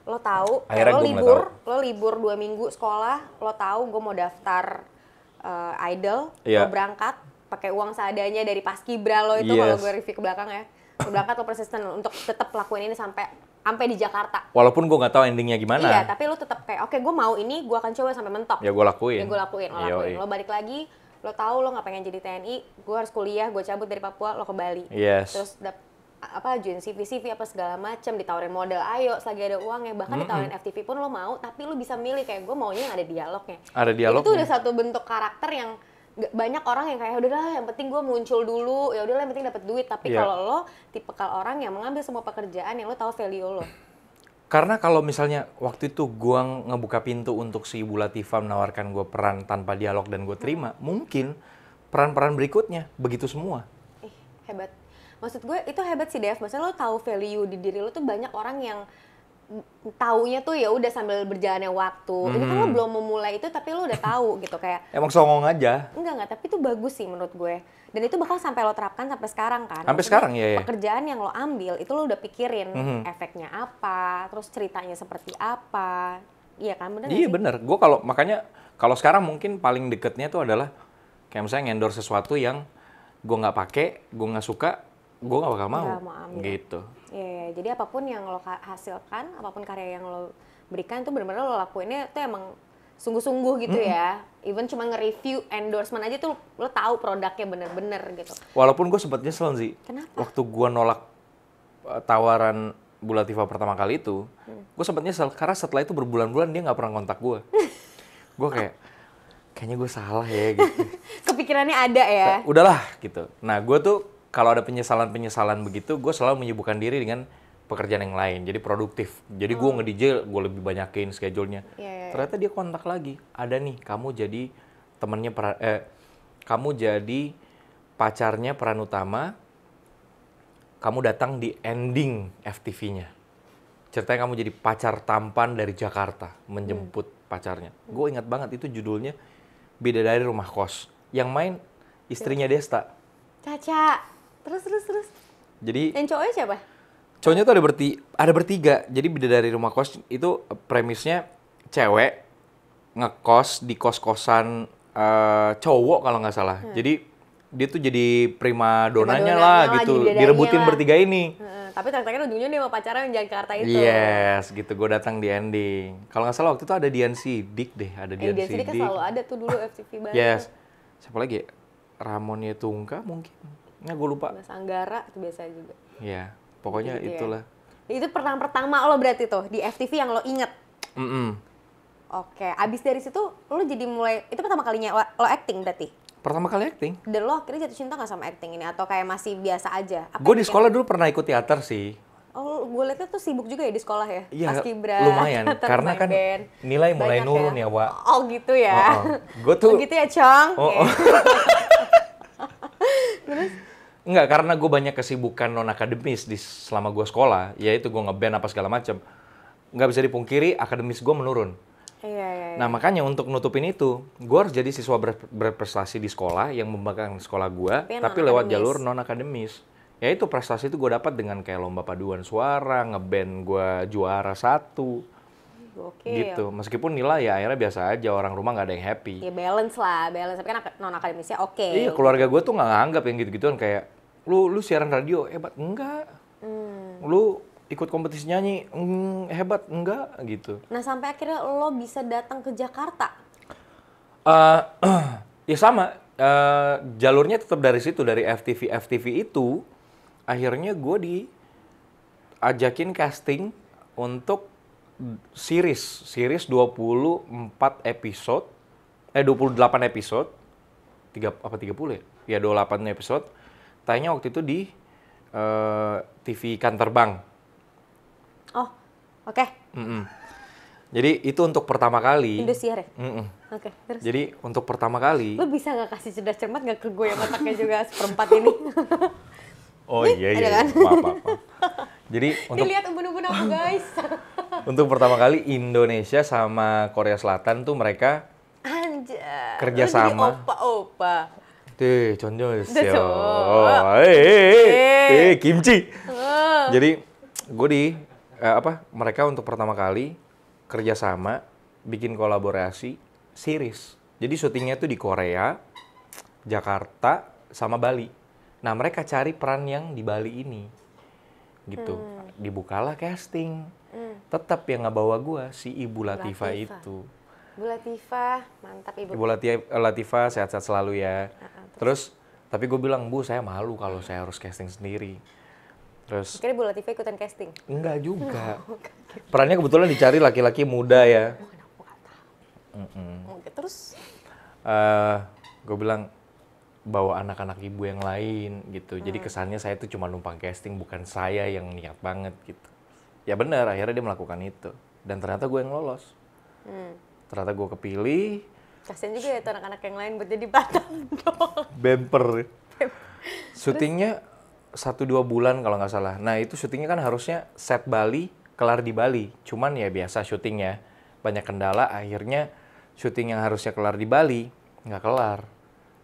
Lo tahu, Akhirnya lo libur 2 minggu sekolah, lo tahu gue mau daftar idol, Iya. lo berangkat pakai uang seadanya dari paskibra lo itu, kalau gue review ke belakang ya. Lo berangkat, lo persisten untuk tetap lakuin ini sampai di Jakarta. Walaupun gue nggak tahu endingnya gimana. Iya, tapi lo tetap kayak, oke, gue mau ini, gue akan coba sampai mentok. Ya gue lakuin. Lo lakuin. Lo balik lagi, lo tahu lo nggak pengen jadi TNI, gue harus kuliah, gue cabut dari Papua, lo ke Bali. Yes. Terus join CV apa segala macam, ditawarin model, ayo selagi ada uangnya, bahkan ditawarin FTV pun lo mau, tapi lo bisa milih kayak gue maunya yang ada dialognya. Ada dialognya. Itu udah satu bentuk karakter yang banyak orang yang kayak udahlah yang penting gue muncul dulu, ya udahlah yang penting dapat duit. Tapi kalau lo tipikal orang yang mengambil semua pekerjaan yang lo tahu value lo. Karena kalau misalnya waktu itu gue ngebuka pintu untuk si Ibu Latifah menawarkan gue peran tanpa dialog dan gue terima, mungkin peran-peran berikutnya begitu semua. Hebat. Maksud gue itu hebat sih, Dev. Maksudnya lo tahu value di diri lo tuh, banyak orang yang taunya tuh ya udah sambil berjalannya waktu. Ini kan lo belum memulai itu tapi lo udah tahu gitu kayak. Emang songong aja. Enggak, tapi itu bagus sih menurut gue. Dan itu bakal sampai lo terapkan sampai sekarang kan. Sampai sekarang ya. Pekerjaan yang lo ambil itu lo udah pikirin efeknya apa, terus ceritanya seperti apa. Iya kan, bener? Iya bener. Gue makanya kalau sekarang mungkin paling deketnya tuh adalah kayak misalnya endorse sesuatu yang gue nggak pakai, gue nggak suka, gue nggak bakal mau. Gitu. Iya, jadi apapun yang lo hasilkan, apapun karya yang lo berikan itu benar-benar lo lakuinnya itu emang sungguh-sungguh gitu ya. Even cuma nge-review endorsement aja tuh lo tahu produknya bener-bener gitu. Walaupun gue sempet nyesel sih. Kenapa? Waktu gue nolak tawaran Bu Latifah pertama kali itu, gue sempet nyesel karena setelah itu berbulan-bulan dia nggak pernah kontak gue. Gue kayaknya gue salah ya gitu. Kepikirannya ada ya? Udahlah gitu. Nah gue tuh kalau ada penyesalan-penyesalan begitu, gue selalu menyibukkan diri dengan pekerjaan yang lain. Jadi produktif. Jadi gue nge-DJ, gue lebih banyakin schedule-nya. Ternyata dia kontak lagi. Ada nih, kamu jadi kamu jadi pacarnya peran utama, kamu datang di ending FTV-nya. Ceritanya kamu jadi pacar tampan dari Jakarta, menjemput pacarnya. Gue ingat banget itu judulnya Bidadari Rumah Kos. Yang main istrinya Desta. Caca. Terus. Jadi yang cowoknya siapa? Cowoknya tuh ada bertiga. Jadi Bidadari Rumah Kos itu premisnya cewek ngekos di kos-kosan cowok kalau nggak salah. Jadi dia tuh jadi prima donanya lah gitu. Direbutin bertiga ini. Tapi ternyata ujungnya dia mau pacaran yang Jakarta itu. Yes, gitu. Gue datang di ending. Kalau nggak salah waktu itu ada Dian Sidik deh. Ada Dian Sidik. Dian Sidik kan selalu ada tuh dulu FTV Bali. Yes. Siapa lagi ya? Ramonia Tungka mungkin. Nggak, gue lupa. Mas Anggara itu biasa juga. Iya, pokoknya gitu itulah. Ya. Itu pertama lo berarti tuh di FTV yang lo inget. Mm-mm. Oke, abis dari situ lo jadi mulai, itu pertama kalinya lo acting berarti? Pertama kali acting. Dan lo akhirnya jatuh cinta nggak sama acting ini atau kayak masih biasa aja? Gue di sekolah dulu pernah ikut teater sih. Oh, gue liatnya tuh sibuk juga ya di sekolah ya? Iya, Paskibra, lumayan. teater, Karena main kan band. nilai mulai Banyak nurun ya, Wak. Oh gitu ya? Gue tuh... Oh gitu ya, Cong? Oh. Enggak, karena gue banyak kesibukan non-akademis selama gue sekolah, yaitu gue ngeband apa segala macam. Nggak bisa dipungkiri, akademis gue menurun. Iya. Nah, makanya untuk nutupin itu, gue harus jadi siswa berprestasi di sekolah yang membanggakan sekolah gue, tapi lewat jalur non-akademis. Ya itu prestasi itu gue dapat dengan kayak lomba paduan suara, ngeband gue juara 1. Gokil. Gitu. Meskipun nilai ya akhirnya biasa aja, orang rumah nggak ada yang happy. Ya balance lah, balance. Tapi kan non-akademisnya oke. Iya, keluarga gue tuh nggak nganggap yang gitu-gituan kayak, lu siaran radio, hebat. Enggak. Lu ikut kompetisi nyanyi, hebat. Enggak, gitu. Nah, sampai akhirnya lo bisa datang ke Jakarta. Ya sama, jalurnya tetap dari situ, dari FTV itu. Akhirnya gue diajakin casting untuk series 24 episode, 28 episode, 30 ya? Ya 28 episode, tayangnya waktu itu di TV Ikan Terbang. Oh, oke. Jadi itu untuk pertama kali. Indosiar ya? Oke, terus? Jadi untuk pertama kali. Lo bisa nggak kasih cerdas cermat nggak ke gue yang otaknya juga seperempat ini? Oh iya, kan? maaf. Jadi untuk Dilihat ubun-ubun aku guys. untuk pertama kali Indonesia sama Korea Selatan tuh mereka Anjay. kerjasama. Opa-opa. Tuh, contoh Deso. kimchi. Jadi gue mereka untuk pertama kali kerjasama bikin kolaborasi series. Jadi syutingnya tuh di Korea, Jakarta, sama Bali. Nah, mereka cari peran yang di Bali ini. Gitu. Dibukalah casting. Tetap yang ngebawa gue si Ibu Latifah itu. Ibu Latifah, mantap Ibu. Ibu Latifah sehat-sehat selalu ya. Terus, tapi gue bilang, Bu, saya malu kalau saya harus casting sendiri. Terus Akhirnya Ibu Latifah ikutan casting? Enggak juga. Perannya kebetulan dicari laki-laki muda ya. Oke, terus? Gue bilang, bawa anak-anak ibu yang lain gitu. Jadi kesannya saya tuh cuma numpang casting, bukan saya yang niat banget gitu. Ya benar, akhirnya dia melakukan itu. Dan ternyata gue yang lolos. Ternyata gue kepilih. Kasian juga ya tuh anak-anak yang lain buat jadi batang dong. Bemper. Syutingnya 1-2 bulan kalau nggak salah. Nah itu syutingnya kan harusnya set Bali, kelar di Bali. Cuman ya biasa syutingnya. Banyak kendala, akhirnya syuting yang harusnya kelar di Bali, nggak kelar.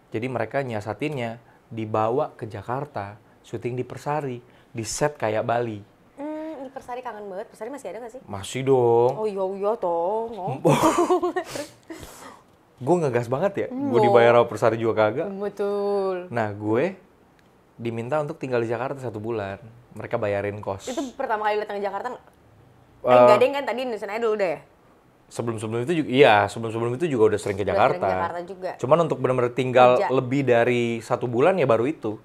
Jadi mereka nyiasatinnya dibawa ke Jakarta, syuting di Persari, di set kayak Bali. Di Persari kangen banget. Persari masih ada nggak sih? Masih dong. Oh iya toh. Gue ngegas banget ya, gue dibayar sama Persari juga kagak. Betul. Nah gue diminta untuk tinggal di Jakarta 1 bulan. Mereka bayarin kos. Itu pertama kali datang ke Jakarta? Enggak deh kan tadi Indonesia aja dulu deh. Sebelum itu juga, iya sebelum itu juga udah sering ke Jakarta. Sering ke Jakarta juga. Cuman untuk benar-benar tinggal Kerja. lebih dari 1 bulan ya baru itu.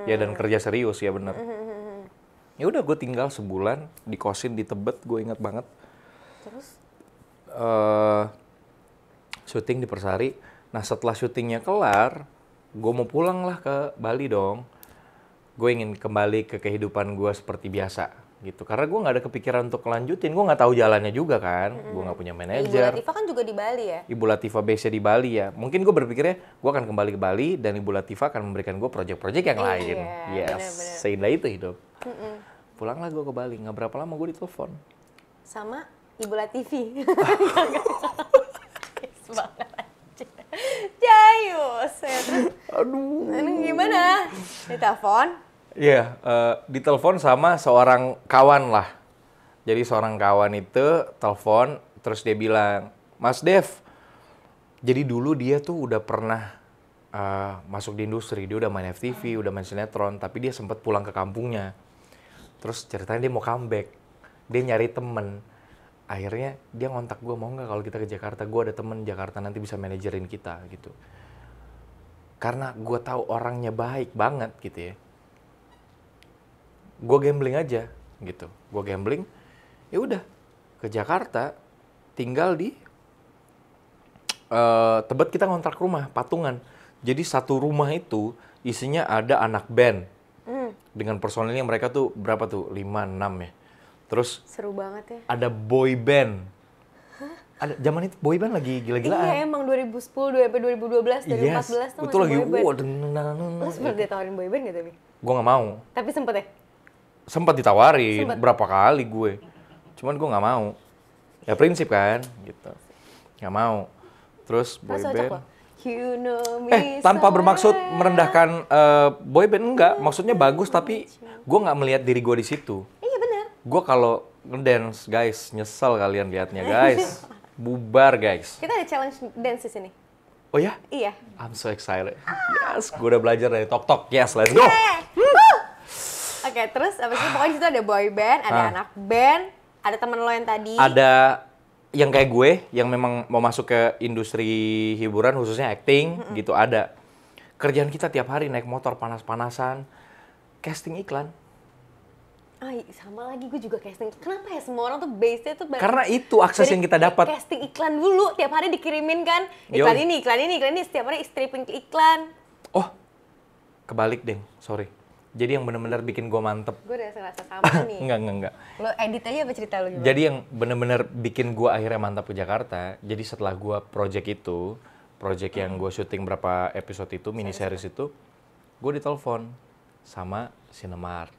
Ya dan kerja serius ya bener. Ya udah gue tinggal sebulan di kosin di Tebet, gue ingat banget. Terus? Syuting di Persari. Nah setelah syutingnya kelar, gue mau pulang lah ke Bali dong. Gue ingin kembali ke kehidupan gue seperti biasa gitu. Karena gue nggak ada kepikiran untuk lanjutin. Gue nggak tahu jalannya juga kan. Gue nggak punya Ibu manajer. Latifah kan juga di Bali ya? Ibu Latifah base-nya di Bali ya. Mungkin gue berpikirnya gue akan kembali ke Bali dan Ibu Latifah akan memberikan gue proyek-proyek yang lain. Yes, bener-bener. seindah itu hidup. Pulanglah gue ke Bali. Nggak berapa lama gue ditelepon. Sama Ibu Latifi. Banget aja. Jayus. Ya, terus, Aduh. ini gimana? Ditelepon? Iya, ditelepon sama seorang kawan lah. Jadi seorang kawan itu telepon, terus dia bilang, Mas Dev, jadi dulu dia tuh udah pernah masuk di industri, dia udah main FTV, udah main sinetron, tapi dia sempat pulang ke kampungnya. Terus ceritanya dia mau comeback, dia nyari temen. Akhirnya dia ngontak gue, mau nggak kalau kita ke Jakarta, gue ada temen Jakarta nanti bisa manajerin kita gitu. Karena gue tahu orangnya baik banget gitu ya. Gue gambling aja gitu. Gue gambling, ya udah ke Jakarta, tinggal di Tebet kita ngontrak rumah, patungan. Jadi satu rumah itu isinya ada anak band. Dengan personilnya mereka tuh berapa tuh? 5, 6 ya. Terus Seru banget ya. ada boy band. Ada zaman itu boy band lagi gila-gilaan. Iya emang 2010 sampai 2012, 2014 tuh itu masih lagi boyband. wah. Lo sempet ditawarin boyband gak tapi? Gue nggak mau. Tapi sempet ya? Sempat ditawarin Sempet. berapa kali gue. Cuman gue nggak mau. Ya prinsip kan, gitu. Nggak mau. Terus boy Mas cocok band. loh. You know me Tanpa so bermaksud well. merendahkan boy band enggak. Maksudnya bagus tapi gue nggak melihat diri gue di situ. Iya benar. Gue kalau ngedance guys, nyesel kalian liatnya guys. Bubar guys. Kita ada challenge dance di sini. Oh ya? Iya. I'm so excited. Yes, gue udah belajar dari Tok Tok. Yes, let's go. Oke, terus abis itu pokoknya di situ ada boy band, ada anak band, ada teman lo yang tadi. Ada yang kayak gue, yang memang mau masuk ke industri hiburan, khususnya acting, gitu ada. Kerjaan kita tiap hari naik motor panas-panasan, casting iklan. Sama lagi gue juga casting. Kenapa ya semua orang tuh base-nya tuh Karena itu akses yang kita dapat. Casting iklan dulu, tiap hari dikirimin kan. Yo. Iklan ini, setiap hari stripping ke iklan. Oh, kebalik deh, sorry. Jadi yang bener-bener bikin gue mantep. Gue udah ngerasa sama nih. Enggak. Lo edit aja apa cerita lo gimana? Jadi yang bener-bener bikin gue akhirnya mantap ke Jakarta, jadi setelah gue project yang gue syuting berapa episode itu, mini series itu, gue ditelepon sama Cinemark.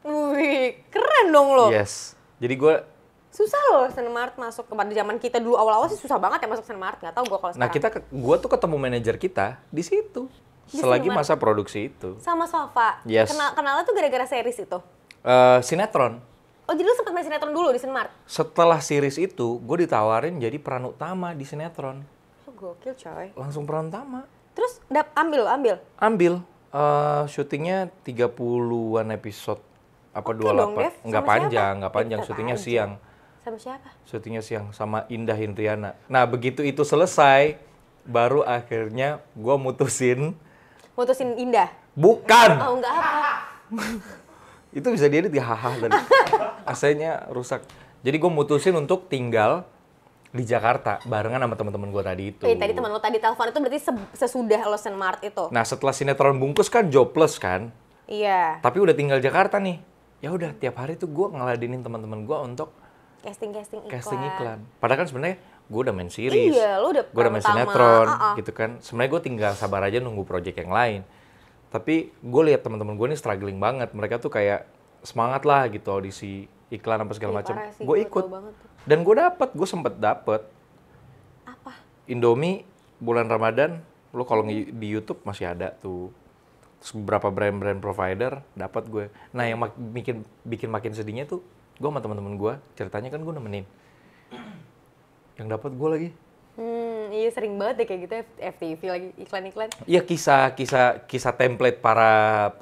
Wih, keren dong lo. Yes. Jadi gue, Susah loh Cinemark masuk pada zaman kita dulu awal-awal sih susah banget ya masuk Cinemark. Nggak tahu gue kalau nah sekarang. gue tuh ketemu manajer kita di situ. Di Selagi Cinemark? masa produksi itu. Sama Sofa. Yes. Kenalnya tuh gara-gara series itu. Sinetron. Oh jadi lu sempat main sinetron dulu di Cinemark? Setelah series itu, gue ditawarin jadi peran utama di sinetron. Oh gokil coy. Langsung peran utama. Terus ambil? Ambil. Syutingnya 30-an episode. Apa Oke dong, 28? Dev. Nggak Sama panjang, siapa? nggak panjang. Tetep Syutingnya aja. siang. Sama siapa? Syutingnya siang sama Indah Hindriana. Nah begitu itu selesai, baru akhirnya gue mutusin. Mutusin Indah? Bukan! Oh enggak apa. Itu bisa diedit ya, haha tadi. AC-nya rusak. Jadi gue mutusin untuk tinggal di Jakarta barengan sama teman-teman gue tadi itu. Tadi teman lo tadi telepon itu berarti sesudah lo Cinemark itu? Nah setelah sinetron bungkus kan jobless kan. Iya. Tapi udah tinggal Jakarta nih. Ya udah tiap hari tuh gue ngeladenin teman-teman gue untuk Casting iklan. casting iklan. Padahal kan sebenarnya gue udah main series. Iya, lo udah gue udah main pertama. sinetron gitu kan. Sebenarnya gue tinggal sabar aja nunggu project yang lain. Tapi gue lihat teman-teman gue nih struggling banget. Mereka tuh kayak semangat lah gitu audisi iklan apa segala macam. Gue ikut. Dan gue gue sempet dapet. Apa? Indomie bulan Ramadan, lo kalau di YouTube masih ada tuh. Terus beberapa brand-brand provider dapat gue. Nah yang bikin makin sedihnya tuh, gue sama teman-teman gue ceritanya kan gue nemenin. Yang dapat gue lagi. Iya sering banget deh kayak gitu FTV lagi iklan-iklan. Iya kisah template para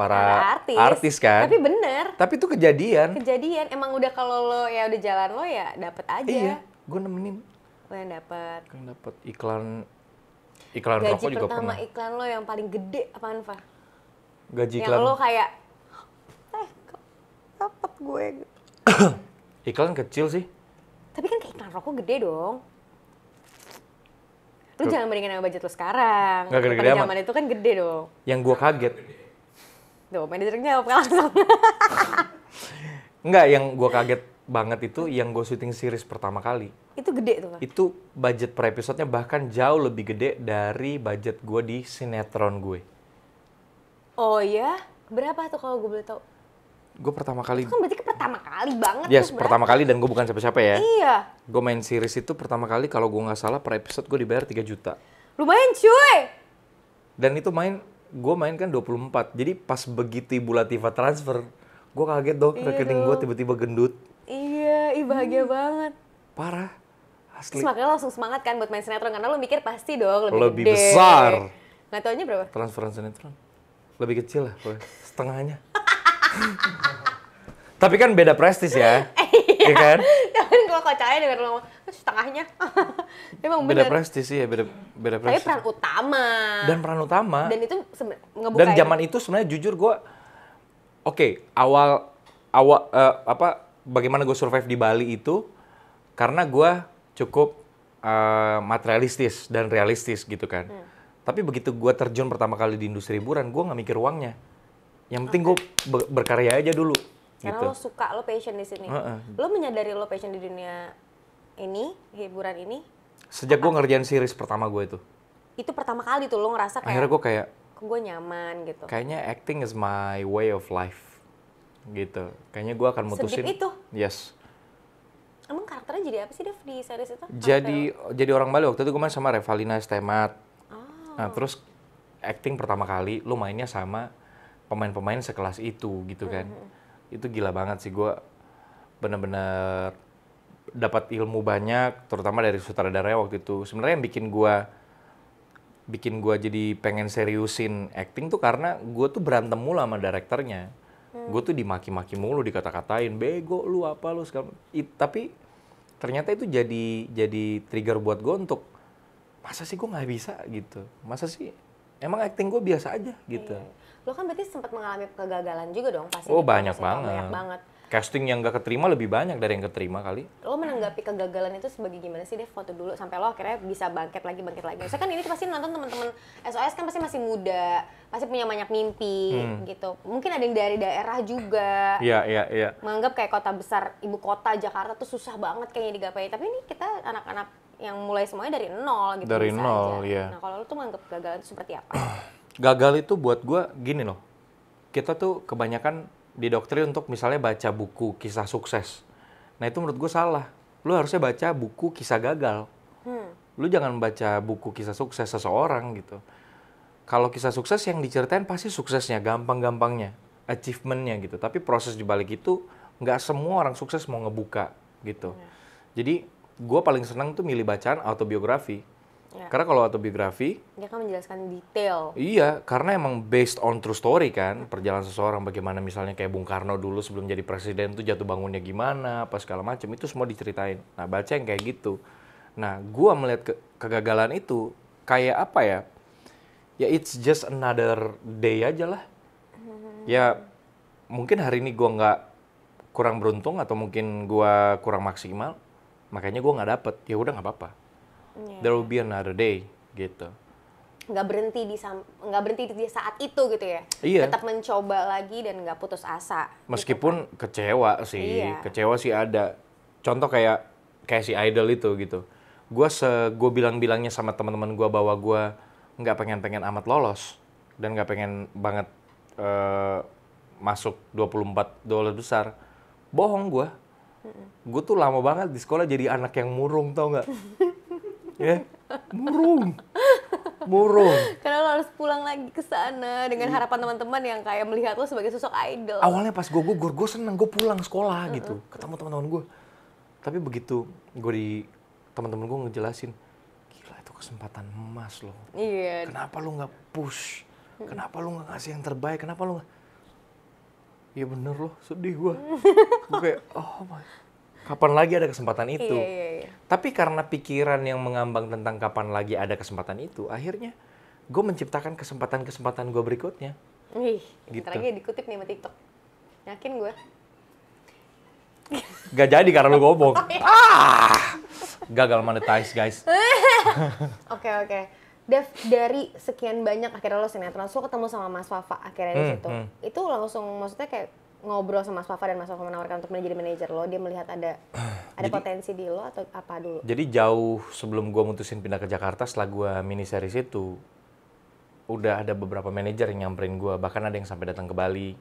artis kan. Tapi bener. Tapi itu kejadian. Emang udah kalau lo ya udah jalan lo ya dapet aja. Iya, gue nemenin. Lo yang dapet. Kan dapat iklan Gaji rokok juga pertama pernah. iklan lo yang paling gede apaan, Fa? Gaji Yang iklan. lo kayak kok dapet gue. Iklan kecil sih. Tapi kan kayak iklan rokok gede dong. Lu jangan bandingin sama budget lu sekarang. Nggak gede-gede Pada amat. zaman itu kan gede dong. Yang gue kaget. Tuh, manajernya jawab langsung. Enggak, yang gue kaget banget itu yang gue syuting series pertama kali. Itu gede tuh, Fa. Itu budget per episode-nya bahkan jauh lebih gede dari budget gue di sinetron gue. Oh iya? Berapa tuh kalau gue boleh tahu? Gue pertama kali. Itu kan berarti pertama kali banget Yes, tuh. pertama kali dan gue bukan siapa-siapa ya. Iya. Gue main series itu pertama kali kalau gue nggak salah per episode gue dibayar 3 juta. Lumayan cuy. Dan itu gue main kan 24. Jadi pas begitu Ibu Latifah transfer, gue kaget dong rekening gue tiba-tiba gendut. Iya, bahagia banget. Parah. Asli. Terus makanya lo langsung semangat kan buat main sinetron karena lo mikir pasti dong Lebih lebih gede. besar. Nggak taunya berapa? Transferan sinetron. Lebih kecil lah, setengahnya. Tapi kan beda prestis ya. Iya kan? Tapi kalau kocaknya dengan lo ngomong, setengahnya. Emang Beda bener. prestis sih ya, beda Tapi prestis. peran utama. Dan peran utama. Dan itu ngebukain. Dan zaman itu sebenarnya jujur gue, awal bagaimana gue survive di Bali itu karena gue cukup materialistis dan realistis gitu kan. Tapi begitu gue terjun pertama kali di industri hiburan, gue nggak mikir uangnya. Yang penting gue berkarya aja dulu. Karena Gitu. lo suka, lo passion di sini. Lo menyadari lo passion di dunia ini, hiburan ini, Sejak gue ngerjain series pertama gue itu pertama kali tuh lo ngerasa kayak, akhirnya gue kayak, kok gue nyaman gitu. kayaknya acting is my way of life. Gitu. Kayaknya gue akan mutusin. Sedip itu? Yes. Emang karakternya jadi apa sih Dev di series itu? Jadi orang Bali. Waktu itu gue main sama Revalina Estemat. Oh. Nah terus acting pertama kali, lu mainnya sama pemain-pemain sekelas itu gitu kan. Itu gila banget sih, gue bener-bener dapat ilmu banyak, terutama dari sutradaranya waktu itu. Sebenarnya yang bikin gua jadi pengen seriusin acting tuh karena gue tuh berantem mulu sama direkturnya. Gue tuh dimaki-maki mulu, dikata-katain, bego lu apa lu segala. Tapi ternyata itu jadi trigger buat gue untuk masa sih gue nggak bisa gitu. Masa sih emang acting gue biasa aja gitu. Lo kan berarti sempat mengalami kegagalan juga dong pasti. Oh di banyak proses itu, banget. banyak banget. Casting yang gak keterima lebih banyak dari yang keterima kali. Lo menanggapi kegagalan itu sebagai gimana sih Dev waktu dulu sampai lo akhirnya bisa bangkit lagi. Maksudnya kan ini pasti nonton teman-teman SOS kan pasti masih muda, pasti punya banyak mimpi gitu. Mungkin ada yang dari daerah juga. Iya. Menganggap kayak kota besar, ibu kota Jakarta tuh susah banget kayaknya digapai. Tapi ini kita anak-anak yang mulai semuanya dari nol gitu. Dari bisa nol, aja. iya. Nah kalau lo tuh menganggap kegagalan itu seperti apa? Gagal itu buat gue gini loh. Kita tuh kebanyakan didoktrin untuk misalnya baca buku kisah sukses. Nah itu menurut gue salah. Lu harusnya baca buku kisah gagal. Lu jangan baca buku kisah sukses seseorang gitu. Kalau kisah sukses yang diceritain pasti suksesnya, gampang-gampangnya, achievementnya gitu. Tapi proses dibalik itu nggak semua orang sukses mau ngebuka gitu. Jadi gue paling senang tuh milih bacaan autobiografi. Karena kalau autobiografi, dia kan menjelaskan detail. iya, karena emang based on true story kan, perjalanan seseorang bagaimana misalnya kayak Bung Karno dulu sebelum jadi presiden tuh jatuh bangunnya gimana, apa segala macam itu semua diceritain. Nah baca yang kayak gitu. Nah gua melihat kegagalan itu kayak apa ya? Ya it's just another day aja lah. Ya mungkin hari ini gua nggak kurang beruntung atau mungkin gua kurang maksimal, makanya gua nggak dapet. Ya udah nggak apa-apa. There will be another day gitu. Nggak berhenti di saat itu gitu ya. Iya. Tetap mencoba lagi dan nggak putus asa. Meskipun gitu kan. kecewa sih, kecewa sih ada. Contoh kayak si Idol itu gitu. Gue bilang-bilangnya sama teman-teman gue bahwa gue nggak pengen amat lolos dan nggak pengen banget masuk 24 dolar besar. Bohong gue. Gue tuh lama banget di sekolah jadi anak yang murung, tau nggak? Ya, murung. Karena lo harus pulang lagi ke sana dengan harapan teman-teman yang kayak melihat lo sebagai sosok idol. Awalnya pas gue gugur, gue seneng, gue pulang sekolah gitu, ketemu teman-teman gue. Tapi begitu teman-teman gue ngejelasin, gila itu kesempatan emas loh. Iya. Kenapa lu nggak push? Kenapa lu nggak ngasih yang terbaik? Kenapa lu nggak? Iya bener loh, sedih gue. Gue kayak, oh my. Kapan lagi ada kesempatan itu? Iya. Tapi karena pikiran yang mengambang tentang kapan lagi ada kesempatan itu, akhirnya gue menciptakan kesempatan-kesempatan gue berikutnya. Wih, Gitu. bentar lagi dikutip nih sama TikTok. Yakin gue? Gak jadi karena lu ngomong. Gagal monetize guys. Oke. Dev, dari sekian banyak akhirnya lo sinetron, lo ketemu sama Mas Wafa akhirnya di situ. Itu langsung maksudnya kayak ngobrol sama Mas Wafa dan Mas Wafa menawarkan untuk menjadi manajer lo, dia melihat ada potensi di lo atau apa dulu? Jadi jauh sebelum gue mutusin pindah ke Jakarta setelah gue mini series itu, udah ada beberapa manajer yang nyamperin gue, bahkan ada yang sampai datang ke Bali.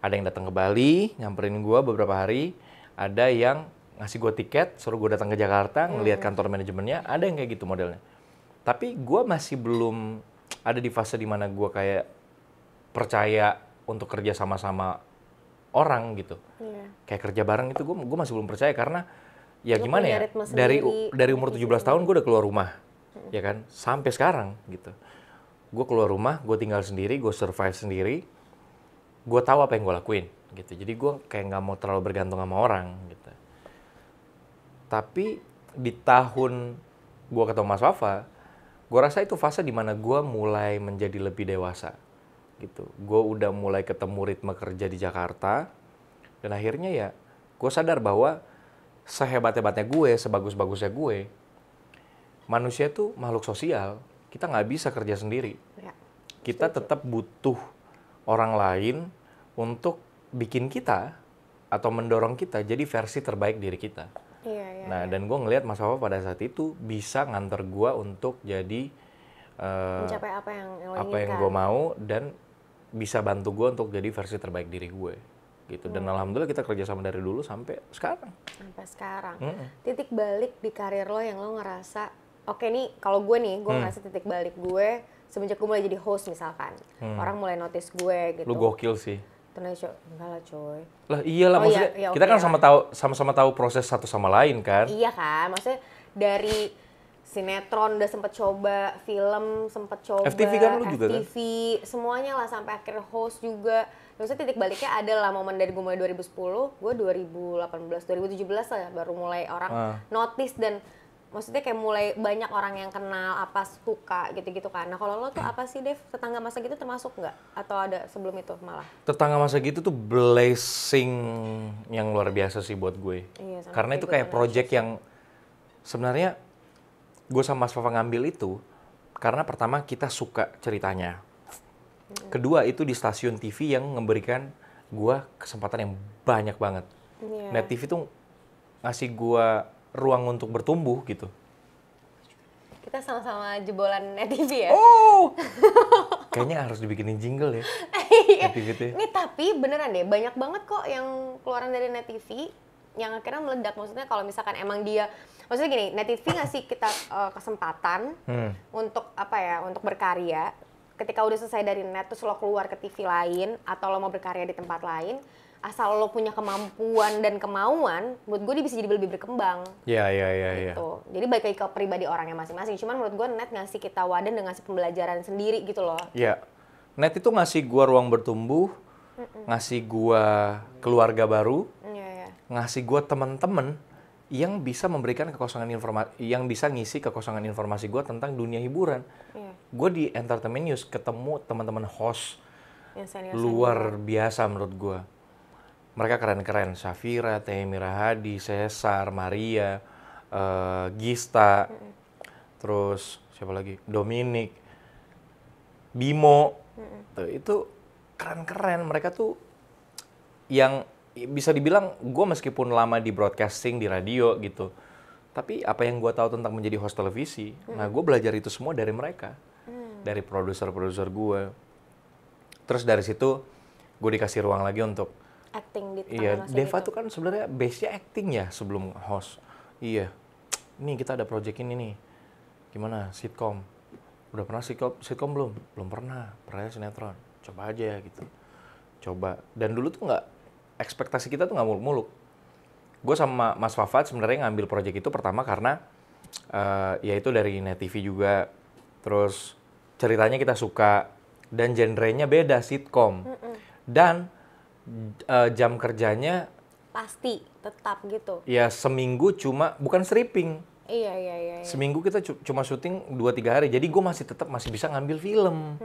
Ada yang datang ke Bali, nyamperin gue beberapa hari, ada yang ngasih gue tiket, suruh gue datang ke Jakarta, ngelihat kantor manajemennya, ada yang kayak gitu modelnya. Tapi gue masih belum ada di fase dimana gue kayak percaya untuk kerja sama-sama orang gitu. Kayak kerja bareng itu gue masih belum percaya karena ya Lu gimana punya ya, ritme sendiri, dari umur 17 tahun gue udah keluar rumah. Ya kan, sampai sekarang gitu. Gue keluar rumah, gue tinggal sendiri, gue survive sendiri. Gue tahu apa yang gue lakuin gitu. Jadi gue kayak nggak mau terlalu bergantung sama orang gitu. Tapi di tahun gue ketemu Mas Wafa, gue rasa itu fase dimana gue mulai menjadi lebih dewasa gitu. Gue udah mulai ketemu ritme kerja di Jakarta, dan akhirnya ya gue sadar bahwa sehebat-hebatnya gue, sebagus-bagusnya gue, manusia tuh makhluk sosial kita nggak bisa kerja sendiri. Ya. Kita tetap butuh orang lain untuk bikin kita atau mendorong kita jadi versi terbaik diri kita. Iya. Nah, dan gue ngelihat Mas Fafa pada saat itu bisa nganter gue untuk jadi mencapai apa yang lo apa yang inginkan. gue mau dan bisa bantu gue untuk jadi versi terbaik diri gue gitu. Dan alhamdulillah kita kerjasama dari dulu sampai sekarang. Sampai sekarang. Titik balik di karir lo yang lo ngerasa, oke nih, kalau gue nih, gue ngerasa titik balik gue semenjak gue mulai jadi host misalkan. Orang mulai notice gue gitu. Lu gokil sih. Tonight Show, enggak lah coy. Lah iyalah, Oh, maksudnya iya, kita oke kan lah. sama-sama tahu proses satu sama lain kan. Iya kan, maksudnya dari sinetron udah sempet coba, film sempet coba, FTV kan lu juga kan? FTV, semuanya lah sampai akhirnya host juga. Maksudnya titik baliknya adalah momen dari gue mulai 2010, gue 2018, 2017 lah baru mulai orang notice dan maksudnya kayak mulai banyak orang yang kenal, apa suka gitu-gitu kan. Nah kalau lo tuh apa sih Dev, tetangga masa gitu termasuk nggak? Atau ada sebelum itu malah? Tetangga masa gitu tuh blessing yang luar biasa sih buat gue. Iya, sama Karena itu kayak project yang sebenarnya gue sama Mas Fafa ngambil itu karena pertama kita suka ceritanya. Kedua itu di stasiun TV yang memberikan gue kesempatan yang banyak banget. Iya. Net TV tuh ngasih gue ruang untuk bertumbuh gitu. Kita sama-sama jebolan Net TV ya? Oh, kayaknya harus dibikinin jingle ya. Iya. Net TV itu. Ini tapi beneran deh, banyak banget kok yang keluaran dari Net TV yang akhirnya meledak. Maksudnya kalau misalkan emang dia, maksudnya gini, Net TV ngasih kita kesempatan untuk apa ya, untuk berkarya. Ketika udah selesai dari Net, terus lo keluar ke TV lain atau lo mau berkarya di tempat lain, asal lo punya kemampuan dan kemauan, menurut gue dia bisa jadi lebih berkembang. Iya. Gitu. Jadi balik lagi ke pribadi orangnya masing-masing. Cuman menurut gue Net ngasih kita wadah dan ngasih pembelajaran sendiri gitu loh. Iya. Net itu ngasih gua ruang bertumbuh, ngasih gua keluarga baru, Iya. ngasih gua teman-teman yang bisa memberikan kekosongan informasi, yang bisa ngisi kekosongan informasi gua tentang dunia hiburan. Iya. Gue di Entertainment News ketemu teman-teman host Yang senior luar biasa menurut gua. Mereka keren-keren, Safira, Temi Rahadi, Cesar, Maria, Gista, terus siapa lagi? Dominic, Bimo. Tuh, itu keren-keren. Mereka tuh yang bisa dibilang gue meskipun lama di broadcasting, di radio gitu, tapi apa yang gue tahu tentang menjadi host televisi, nah gue belajar itu semua dari mereka, dari produser-produser gue. Terus dari situ gue dikasih ruang lagi untuk acting di iya, tengah Deva gitu. tuh kan sebenarnya base-nya acting ya sebelum host. Iya, ini kita ada project ini nih. Gimana, sitkom? Udah pernah sitkom belum? Belum pernah, pernah sinetron. Coba aja gitu. Coba. Dan dulu tuh nggak, ekspektasi kita tuh nggak muluk-muluk. Gue sama Mas Fafat sebenarnya ngambil project itu pertama karena ya itu dari Net TV juga. Terus ceritanya kita suka dan genrenya beda, sitkom. Dan jam kerjanya Pasti, tetap gitu. ya seminggu cuma, bukan stripping. Iya. Seminggu kita cuma syuting 2-3 hari. Jadi gue masih bisa ngambil film.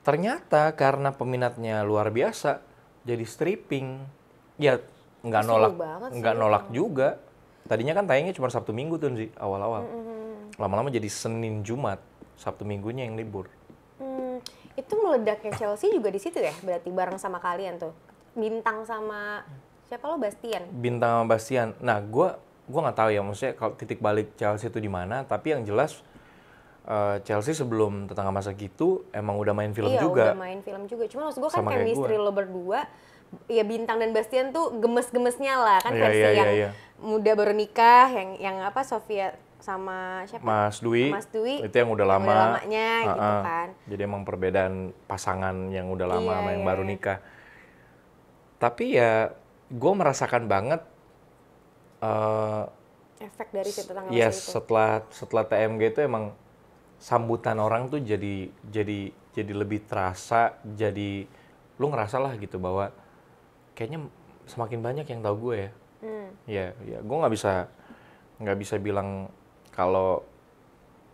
Ternyata karena peminatnya luar biasa, jadi stripping. Ya nggak Seru nolak, banget nggak sih. nolak juga. Tadinya kan tayangnya cuma Sabtu Minggu tuh sih awal-awal. Lama-lama jadi Senin Jumat, Sabtu Minggunya yang libur. Itu meledaknya Chelsea juga di situ ya, berarti bareng sama kalian tuh. Bintang sama siapa lo, Bastian? Bintang sama Bastian. Nah, gua nggak tahu ya, maksudnya kalau titik balik Chelsea itu di mana. Tapi yang jelas Chelsea sebelum Tetangga Masa Gitu emang udah main film Iya, juga. udah main film juga. Cuma maksud gue kan Sama kayak chemistry gua. lo berdua, ya Bintang dan Bastian tuh gemes-gemesnya lah kan, Iya, versi iya, yang iya. muda baru nikah, yang apa, Sofia sama siapa? Mas Dwi, Mas Dwi, itu yang udah yang lama. udah lamanya gitu kan. Jadi emang perbedaan pasangan yang udah lama Iya, sama yang iya, baru iya. nikah. Tapi ya gue merasakan banget Efek dari si Tetangga ya Masa Itu. setelah TMG itu emang sambutan orang tuh jadi lebih terasa, jadi lu ngerasa lah gitu bahwa kayaknya semakin banyak yang tahu gue ya. Ya gue nggak bisa bilang kalau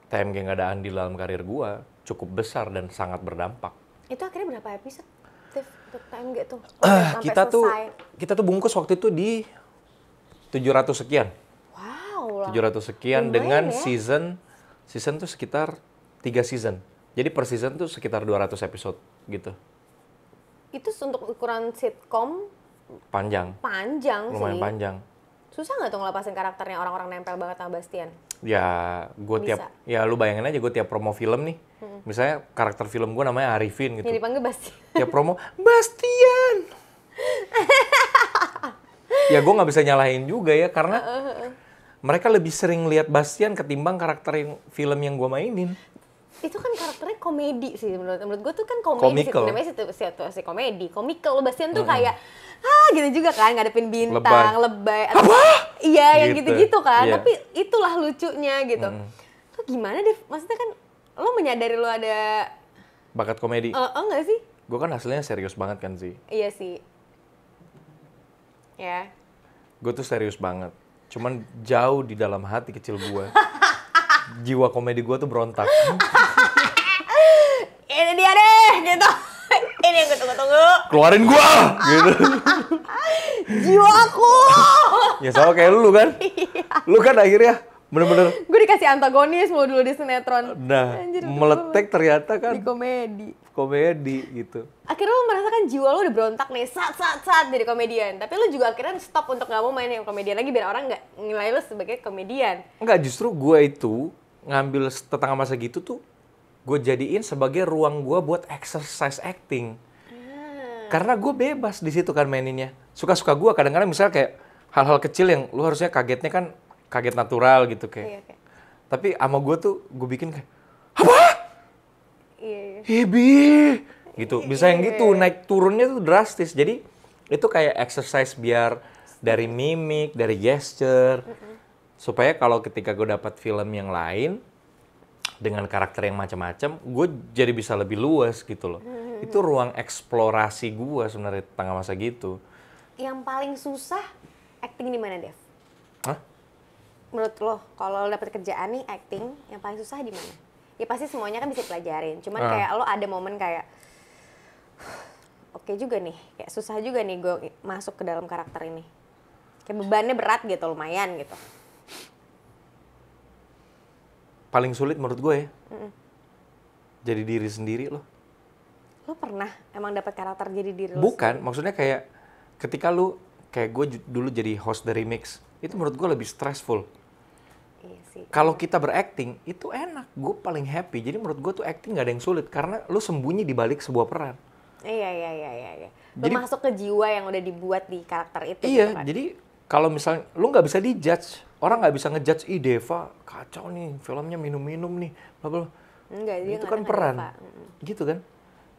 TMG nggak ada andil dalam karir gue, cukup besar dan sangat berdampak. Itu akhirnya berapa episode? Untuk TMG tuh? Sampai selesai. Kita tuh bungkus waktu itu di 700 sekian. Wow lah. 700 sekian Lumayan dengan ya. season tuh sekitar 3 season. Jadi per season tuh sekitar 200 episode gitu. Itu untuk ukuran sitkom Panjang. panjang Lumayan sih. panjang. Susah nggak tuh ngelepasin karakternya orang-orang nempel banget sama Bastian? Ya, gue Bisa. lu bayangin aja gue tiap promo film nih. Misalnya karakter film gue namanya Arifin gitu. Yang dipanggil Bastian. Tiap promo, Bastian! Ya gue nggak bisa nyalahin juga ya, karena mereka lebih sering lihat Bastian ketimbang karakter yang film yang gue mainin. Itu kan karakternya komedi sih menurut gue tuh kan komedi Comical. sih, namanya situasi komedi. Komikal Bastian tuh kayak gitu juga kan, ngadepin bintang, lebay. Apa? Iya, yang Gitu. gitu-gitu kan. Iya. Tapi itulah lucunya gitu. Tuh gimana deh? Maksudnya kan lo menyadari lo ada Bakat komedi. enggak sih? Gue kan aslinya serius banget kan sih. Iya sih. Ya. Gue tuh serius banget. Cuman jauh di dalam hati kecil gue. Jiwa komedi gue tuh berontak. Ini dia deh gitu. Ini yang gue tunggu-tunggu. Keluarin gue! Gitu. Jiwa aku. Ya sama kayak lu kan. Lu kan akhirnya bener-bener, Gue dikasih antagonis mulu dulu di sinetron. nah, Anjir, meletek ternyata kan di komedi. komedi gitu. Akhirnya lo merasakan jiwa lo udah berontak nih, saat jadi komedian. Tapi lo juga akhirnya stop untuk gak mau main yang komedian lagi biar orang gak nilai lo sebagai komedian. Enggak, justru gue itu ngambil tetangga masa gitu tuh gue jadiin sebagai ruang gue buat exercise acting. Karena gue bebas di situ kan maininnya. Suka-suka gue kadang-kadang misalnya kayak hal-hal kecil yang lu harusnya kagetnya kan kaget natural gitu kayak. Iya, kayak. Tapi sama gue tuh gue bikin kayak apa? Iya. Hebi gitu. Bisa yang gitu naik turunnya tuh drastis. Jadi itu kayak exercise biar dari mimik, dari gesture. Supaya kalau ketika gue dapat film yang lain dengan karakter yang macam-macam, gue jadi bisa lebih luas gitu loh. Itu ruang eksplorasi gue sebenarnya tengah masa gitu. Yang paling susah acting di mana, Dev? Hah? Menurut lo, kalau lo dapet kerjaan nih acting, yang paling susah di mana? Ya pasti semuanya kan bisa pelajarin. Cuman kayak lo ada momen kayak oke juga nih, kayak susah juga nih gue masuk ke dalam karakter ini. Kayak bebannya berat gitu, lumayan gitu. Paling sulit menurut gue ya, jadi diri sendiri loh. Lo pernah emang dapat karakter jadi diri lo? Bukan, maksudnya kayak ketika lu, kayak gue dulu jadi host dari Mix, itu menurut gue lebih stressful. Iya sih. Kalau kita berakting, itu enak, gue paling happy. Jadi menurut gue tuh acting gak ada yang sulit, karena lu sembunyi di balik sebuah peran. Iya. Lo Jadi- masuk ke jiwa yang udah dibuat di karakter itu. Iya, gitu kan? jadi kalau misalnya lu nggak bisa dijudge, orang nggak bisa ngejudge, ih Deva kacau nih, filmnya minum-minum nih, bla bla. Enggak, dia Itu nggak kan ada peran, Deva. gitu kan.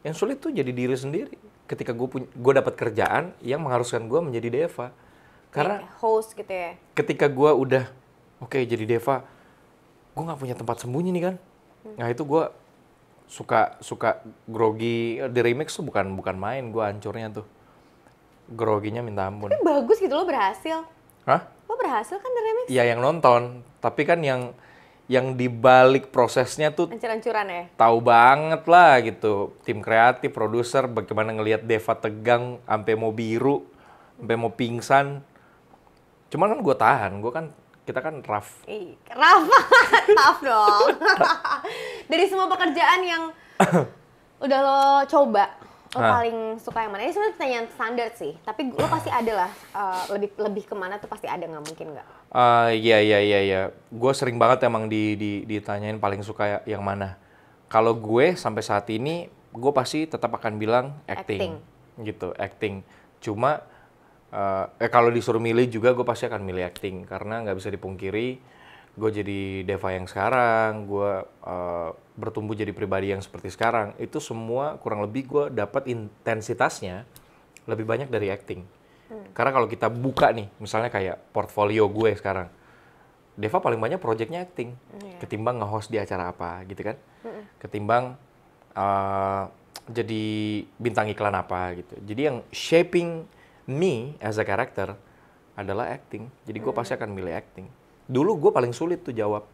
Yang sulit tuh jadi diri sendiri. Ketika gue dapat kerjaan yang mengharuskan gue menjadi Deva, karena Kayak host gitu ya. ketika gue udah oke, jadi Deva, gue nggak punya tempat sembunyi nih kan. Nah itu gue suka grogi di remix tuh bukan main, gue hancurnya tuh. Groginya minta ampun. Tapi bagus gitu, lo berhasil. Hah? Lo berhasil kan di remix? Ya yang nonton, tapi kan yang dibalik prosesnya tuh Ancur-ancuran ya? tahu banget lah gitu. Tim kreatif, produser, bagaimana ngelihat Deva tegang, sampai mau biru, sampai mau pingsan. Cuman kan gue tahan, kita kan rough. Rafa, maaf dong. Dari semua pekerjaan yang udah lo coba, lo paling suka yang mana? Ini sebenarnya pertanyaan standar sih, tapi lo pasti ada lah, lebih kemana tuh pasti ada, nggak mungkin nggak? Iya. Gue sering banget emang ditanyain paling suka yang mana. Kalau gue sampai saat ini, gue pasti tetap akan bilang acting. Gitu, acting. Cuma kalau disuruh milih juga gue pasti akan milih acting, karena nggak bisa dipungkiri gue jadi Deva yang sekarang, gue bertumbuh jadi pribadi yang seperti sekarang, itu semua kurang lebih gue dapat intensitasnya lebih banyak dari acting. Karena kalau kita buka nih, misalnya kayak portfolio gue sekarang, Deva paling banyak projectnya acting, ketimbang nge-host di acara apa gitu kan, ketimbang jadi bintang iklan apa gitu. Jadi yang shaping me as a character adalah acting. Jadi gue pasti akan milih acting. Dulu gue paling sulit tuh jawab,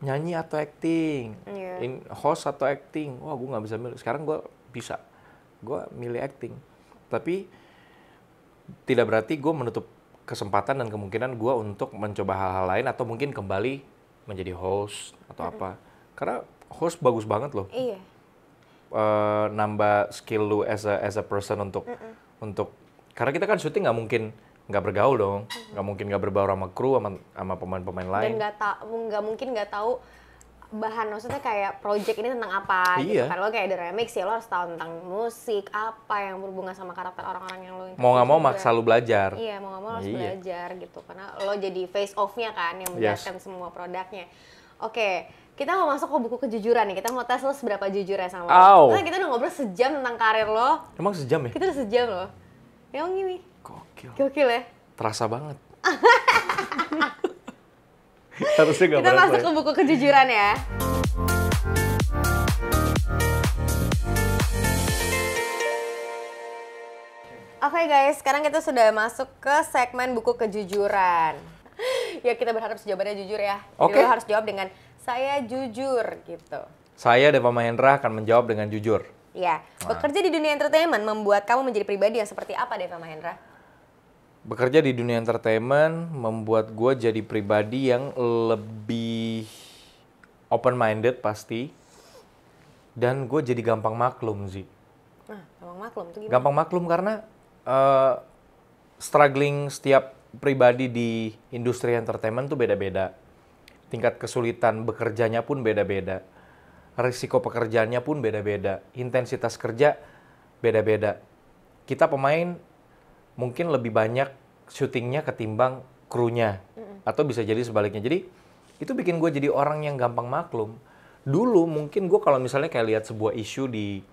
nyanyi atau acting, host atau acting. Wah gue nggak bisa milih. Sekarang gue bisa, gue milih acting. Tapi tidak berarti gue menutup kesempatan dan kemungkinan gue untuk mencoba hal-hal lain atau mungkin kembali menjadi host atau apa. Karena host bagus banget loh. Iya. Nambah skill lu as a person untuk karena kita kan syuting nggak mungkin nggak bergaul dong, nggak mungkin nggak berbaur sama kru sama pemain-pemain lain. Dan nggak mungkin nggak tahu bahan, maksudnya kayak project ini tentang apa gitu Iya. kan. Lo kayak The Remix ya, lo harus tahu tentang musik, apa yang berhubungan sama karakter orang-orang yang lo Mau nggak mau juga. maksa lu belajar. Iya, mau nggak mau harus Iya. belajar gitu, karena lo jadi face off-nya kan yang menjelaskan semua produknya. Oke, kita mau masuk ke buku kejujuran nih. Kita mau tes lo seberapa jujur ya sama Au. lo. Karena kita udah ngobrol sejam tentang karir lo. Emang sejam ya? Kita udah sejam loh. Emang gini, Gokil. gokil ya. Terasa banget. Harusnya nggak Kita berasa masuk ya. ke buku kejujuran ya. Oke guys, sekarang kita sudah masuk ke segmen buku kejujuran. Ya kita berharap jawabannya jujur ya. Jadi Oke. lo harus jawab dengan saya jujur gitu. Saya Deva Mahendra akan menjawab dengan jujur. Ya, bekerja di dunia entertainment membuat kamu menjadi pribadi yang seperti apa, Deva Mahendra? Bekerja di dunia entertainment membuat gue jadi pribadi yang lebih open-minded pasti. Dan gue jadi gampang maklum sih. Nah, gampang maklum tuh gimana? Gampang maklum karena struggling setiap pribadi di industri entertainment tuh beda-beda. Tingkat kesulitan bekerjanya pun beda-beda. Risiko pekerjaannya pun beda-beda. Intensitas kerja beda-beda. Kita pemain mungkin lebih banyak syutingnya ketimbang krunya. Atau bisa jadi sebaliknya. Jadi itu bikin gue jadi orang yang gampang maklum. Dulu mungkin gue kalau misalnya kayak lihat sebuah isu di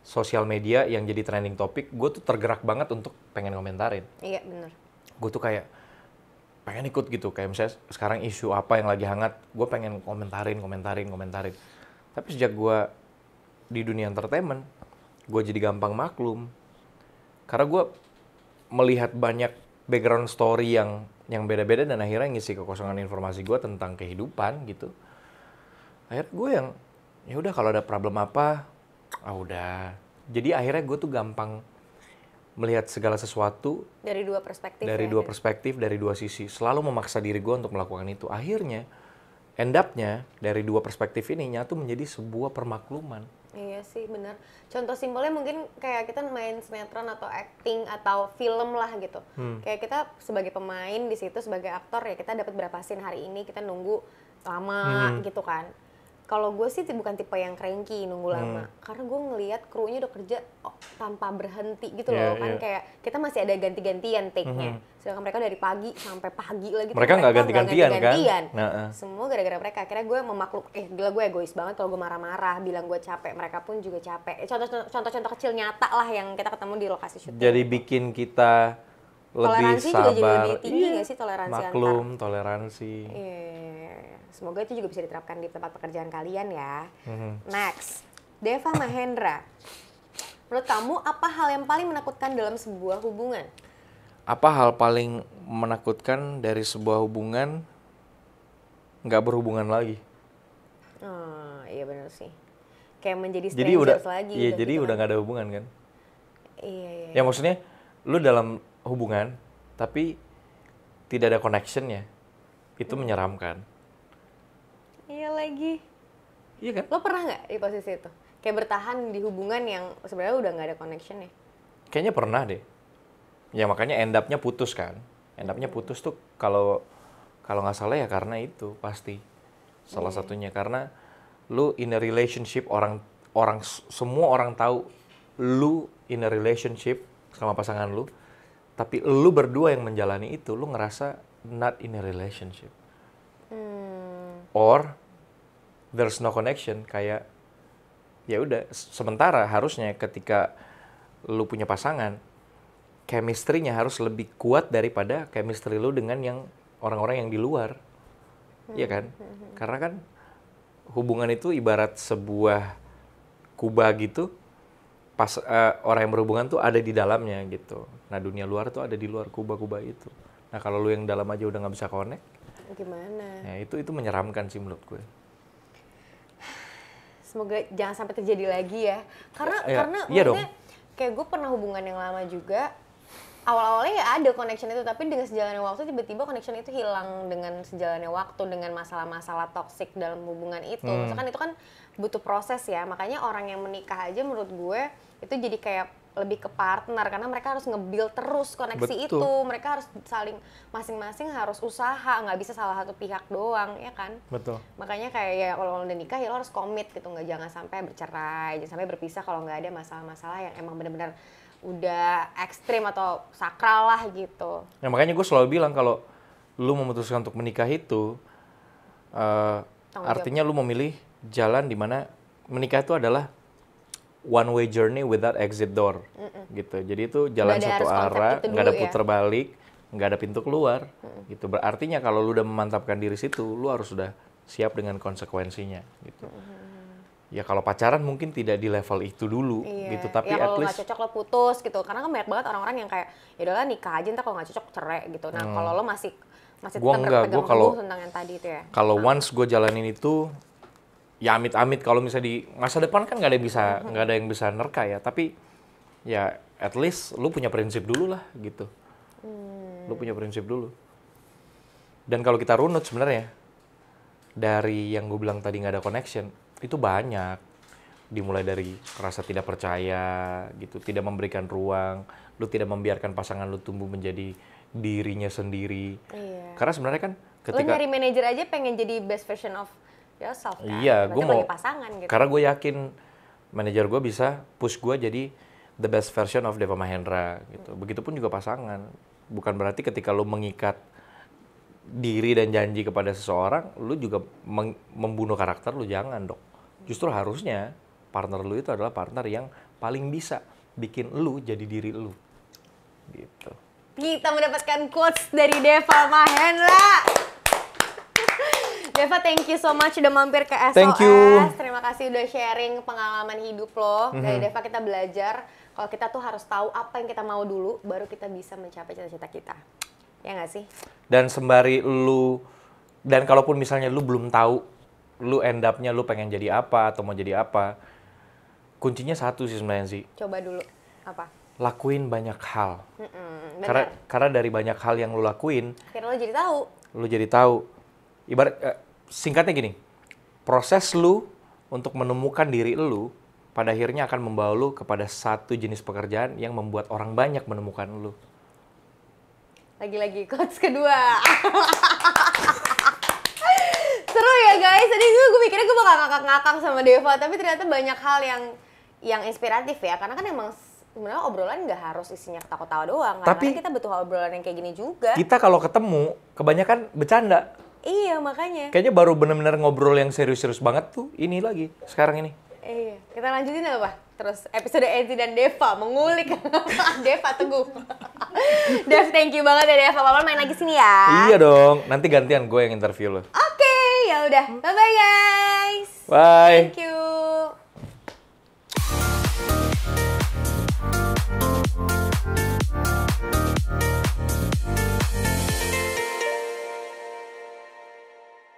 sosial media yang jadi trending topik, gue tuh tergerak banget untuk pengen komentarin. Iya, bener. Gue tuh kayak pengen ikut gitu. Kayak misalnya sekarang isu apa yang lagi hangat, gue pengen komentarin. Tapi sejak gue di dunia entertainment, gue jadi gampang maklum. Karena gue melihat banyak background story yang beda-beda dan akhirnya ngisi kekosongan informasi gue tentang kehidupan gitu. Akhirnya gue yang ya udah kalau ada problem apa, udah. Jadi akhirnya gue tuh gampang melihat segala sesuatu Dari dua perspektif dari ya, dua perspektif, dari dua sisi. Selalu memaksa diri gue untuk melakukan itu. Akhirnya end up-nya dari dua perspektif ini nyatu menjadi sebuah permakluman. Iya sih, bener. Contoh simpelnya mungkin kayak kita main sinetron atau acting atau film lah gitu. Kayak kita sebagai pemain di situ, sebagai aktor ya kita dapat berapa scene hari ini, kita nunggu lama gitu kan. Kalau gue sih bukan tipe yang cranky nunggu lama, karena gue ngelihat krunya udah kerja tanpa berhenti gitu loh. Kan kayak kita masih ada ganti-gantian take-nya. Sedangkan mereka dari pagi sampai pagi lagi. Mereka nggak ganti-gantian kan? Semua gara-gara mereka. Akhirnya gue gila gue egois banget kalau gue marah-marah, bilang gue capek. Mereka pun juga capek. Contoh-contoh kecil nyata lah yang kita ketemu di lokasi syuting. Jadi bikin kita lebih Toleransi juga jadi sabar. lebih tinggi nggak sih toleransi Maklum, toleransi. Iya. Semoga itu juga bisa diterapkan di tempat pekerjaan kalian ya. Next, Deva Mahendra. Menurut kamu apa hal yang paling menakutkan dalam sebuah hubungan? Apa hal paling menakutkan dari sebuah hubungan nggak berhubungan lagi? Oh, iya benar sih. Kayak menjadi Jadi strangers lagi. iya, jadi gitu udah kan. nggak ada hubungan kan? Iya. Ya maksudnya, lu dalam hubungan tapi tidak ada connection-nya, itu menyeramkan. Iya lagi. Iya kan? Lo pernah nggak di posisi itu? Kayak bertahan di hubungan yang sebenarnya udah nggak ada connection ya? Kayaknya pernah deh. Ya makanya end up-nya putus kan. End up-nya putus tuh kalau nggak salah ya karena itu pasti. Salah satunya karena lu in a relationship, semua orang tahu lu in a relationship sama pasangan lu, tapi lu berdua yang menjalani itu, lu ngerasa not in a relationship. Or there's no connection, kayak ya udah sementara harusnya ketika lu punya pasangan, chemistry-nya harus lebih kuat daripada chemistry lu dengan yang orang-orang yang di luar. Iya kan? Karena kan hubungan itu ibarat sebuah kubah gitu. Pas orang yang berhubungan tuh ada di dalamnya gitu. Nah, dunia luar tuh ada di luar kubah-kubah itu. Nah, kalau lu yang dalam aja udah nggak bisa connect, Gimana? ya itu menyeramkan sih menurut gue. Semoga jangan sampai terjadi lagi ya. Karena iya maksudnya dong. kayak gue pernah hubungan yang lama juga. awal-awalnya ya ada connection itu, tapi dengan sejalannya waktu tiba-tiba connection itu hilang dengan sejalannya waktu, dengan masalah-masalah toksik dalam hubungan itu. Maksudnya kan itu kan butuh proses ya, makanya orang yang menikah aja menurut gue itu jadi kayak lebih ke partner, karena mereka harus nge-build terus koneksi itu, mereka harus saling masing-masing harus usaha, nggak bisa salah satu pihak doang, ya kan? Betul. Makanya kayak ya kalau udah nikah ya lo harus komit gitu, nggak jangan sampai bercerai, jangan sampai berpisah kalau nggak ada masalah-masalah yang emang benar-benar udah ekstrim atau sakral lah gitu. Ya makanya gue selalu bilang kalau lu memutuskan untuk menikah itu artinya lu memilih jalan di mana menikah itu adalah one way journey without exit door, gitu. Jadi itu jalan satu arah, nggak ada putar balik, nggak ada pintu keluar, gitu. Berartinya kalau lu udah memantapkan diri situ, lu harus sudah siap dengan konsekuensinya, gitu. Ya kalau pacaran mungkin tidak di level itu dulu, gitu. Tapi ya, at kalau least nggak cocok lo putus, gitu. Karena kan banyak banget orang-orang yang kayak ya udahlah nikah aja, ntar kalau nggak cocok cerai, gitu. Nah kalau lo masih tetap pegang teguh tentang yang tadi itu ya. Kalau once gue jalanin itu, ya amit-amit kalau misalnya di masa depan kan nggak ada yang bisa nerka ya, tapi ya at least lu punya prinsip dulu lah gitu. Lu punya prinsip dulu. Dan kalau kita runut sebenarnya dari yang gue bilang tadi nggak ada connection, itu banyak. Dimulai dari rasa tidak percaya gitu, tidak memberikan ruang, lu tidak membiarkan pasangan lu tumbuh menjadi dirinya sendiri. Karena sebenarnya kan ketika lu nyari manajer aja pengen jadi best version of yourself kan? Iya, gue mau pasangan gitu. Karena gue yakin manajer gue bisa push gue jadi the best version of Deva Mahendra gitu. Begitupun juga pasangan. Bukan berarti ketika lu mengikat diri dan janji kepada seseorang, lu juga membunuh karakter lu, jangan dong. Justru harusnya partner lu itu adalah partner yang paling bisa bikin lu jadi diri lu. Gitu. Kita mendapatkan quotes dari Deva Mahendra. Deva, thank you so much udah mampir ke SOS. Thank you. Terima kasih udah sharing pengalaman hidup lo. Dari Deva kita belajar kalau kita tuh harus tahu apa yang kita mau dulu, baru kita bisa mencapai cita-cita kita. Ya nggak sih? Dan sembari lu, dan kalaupun misalnya lu belum tahu, lu end up-nya lu pengen jadi apa atau mau jadi apa, kuncinya satu sih sebenarnya sih. Coba dulu. Apa? Lakuin banyak hal. Karena dari banyak hal yang lu lakuin, akhirnya lo jadi tahu. Lu jadi tahu. Ibarat singkatnya gini, proses lu untuk menemukan diri lu pada akhirnya akan membawa lu kepada satu jenis pekerjaan yang membuat orang banyak menemukan lu. Lagi-lagi quotes kedua. Seru ya guys, tadi gue mikirnya gue bakal ngakak-ngakak sama Deva, tapi ternyata banyak hal yang inspiratif ya, karena kan emang sebenarnya obrolan nggak harus isinya ketawa-tawa doang, tapi karena kita butuh obrolan yang kayak gini juga. Kita kalau ketemu, kebanyakan bercanda. Iya, makanya. Kayaknya baru bener-bener ngobrol yang serius-serius banget tuh ini lagi, sekarang ini. Iya, kita lanjutin apa? Terus episode Enzi dan Deva mengulik Deva Teguh. Dev, thank you banget ya Deva. Kapan main lagi sini ya? Iya dong, nanti gantian gue yang interview lo. Oke, ya udah. Bye-bye guys. Bye. Thank you.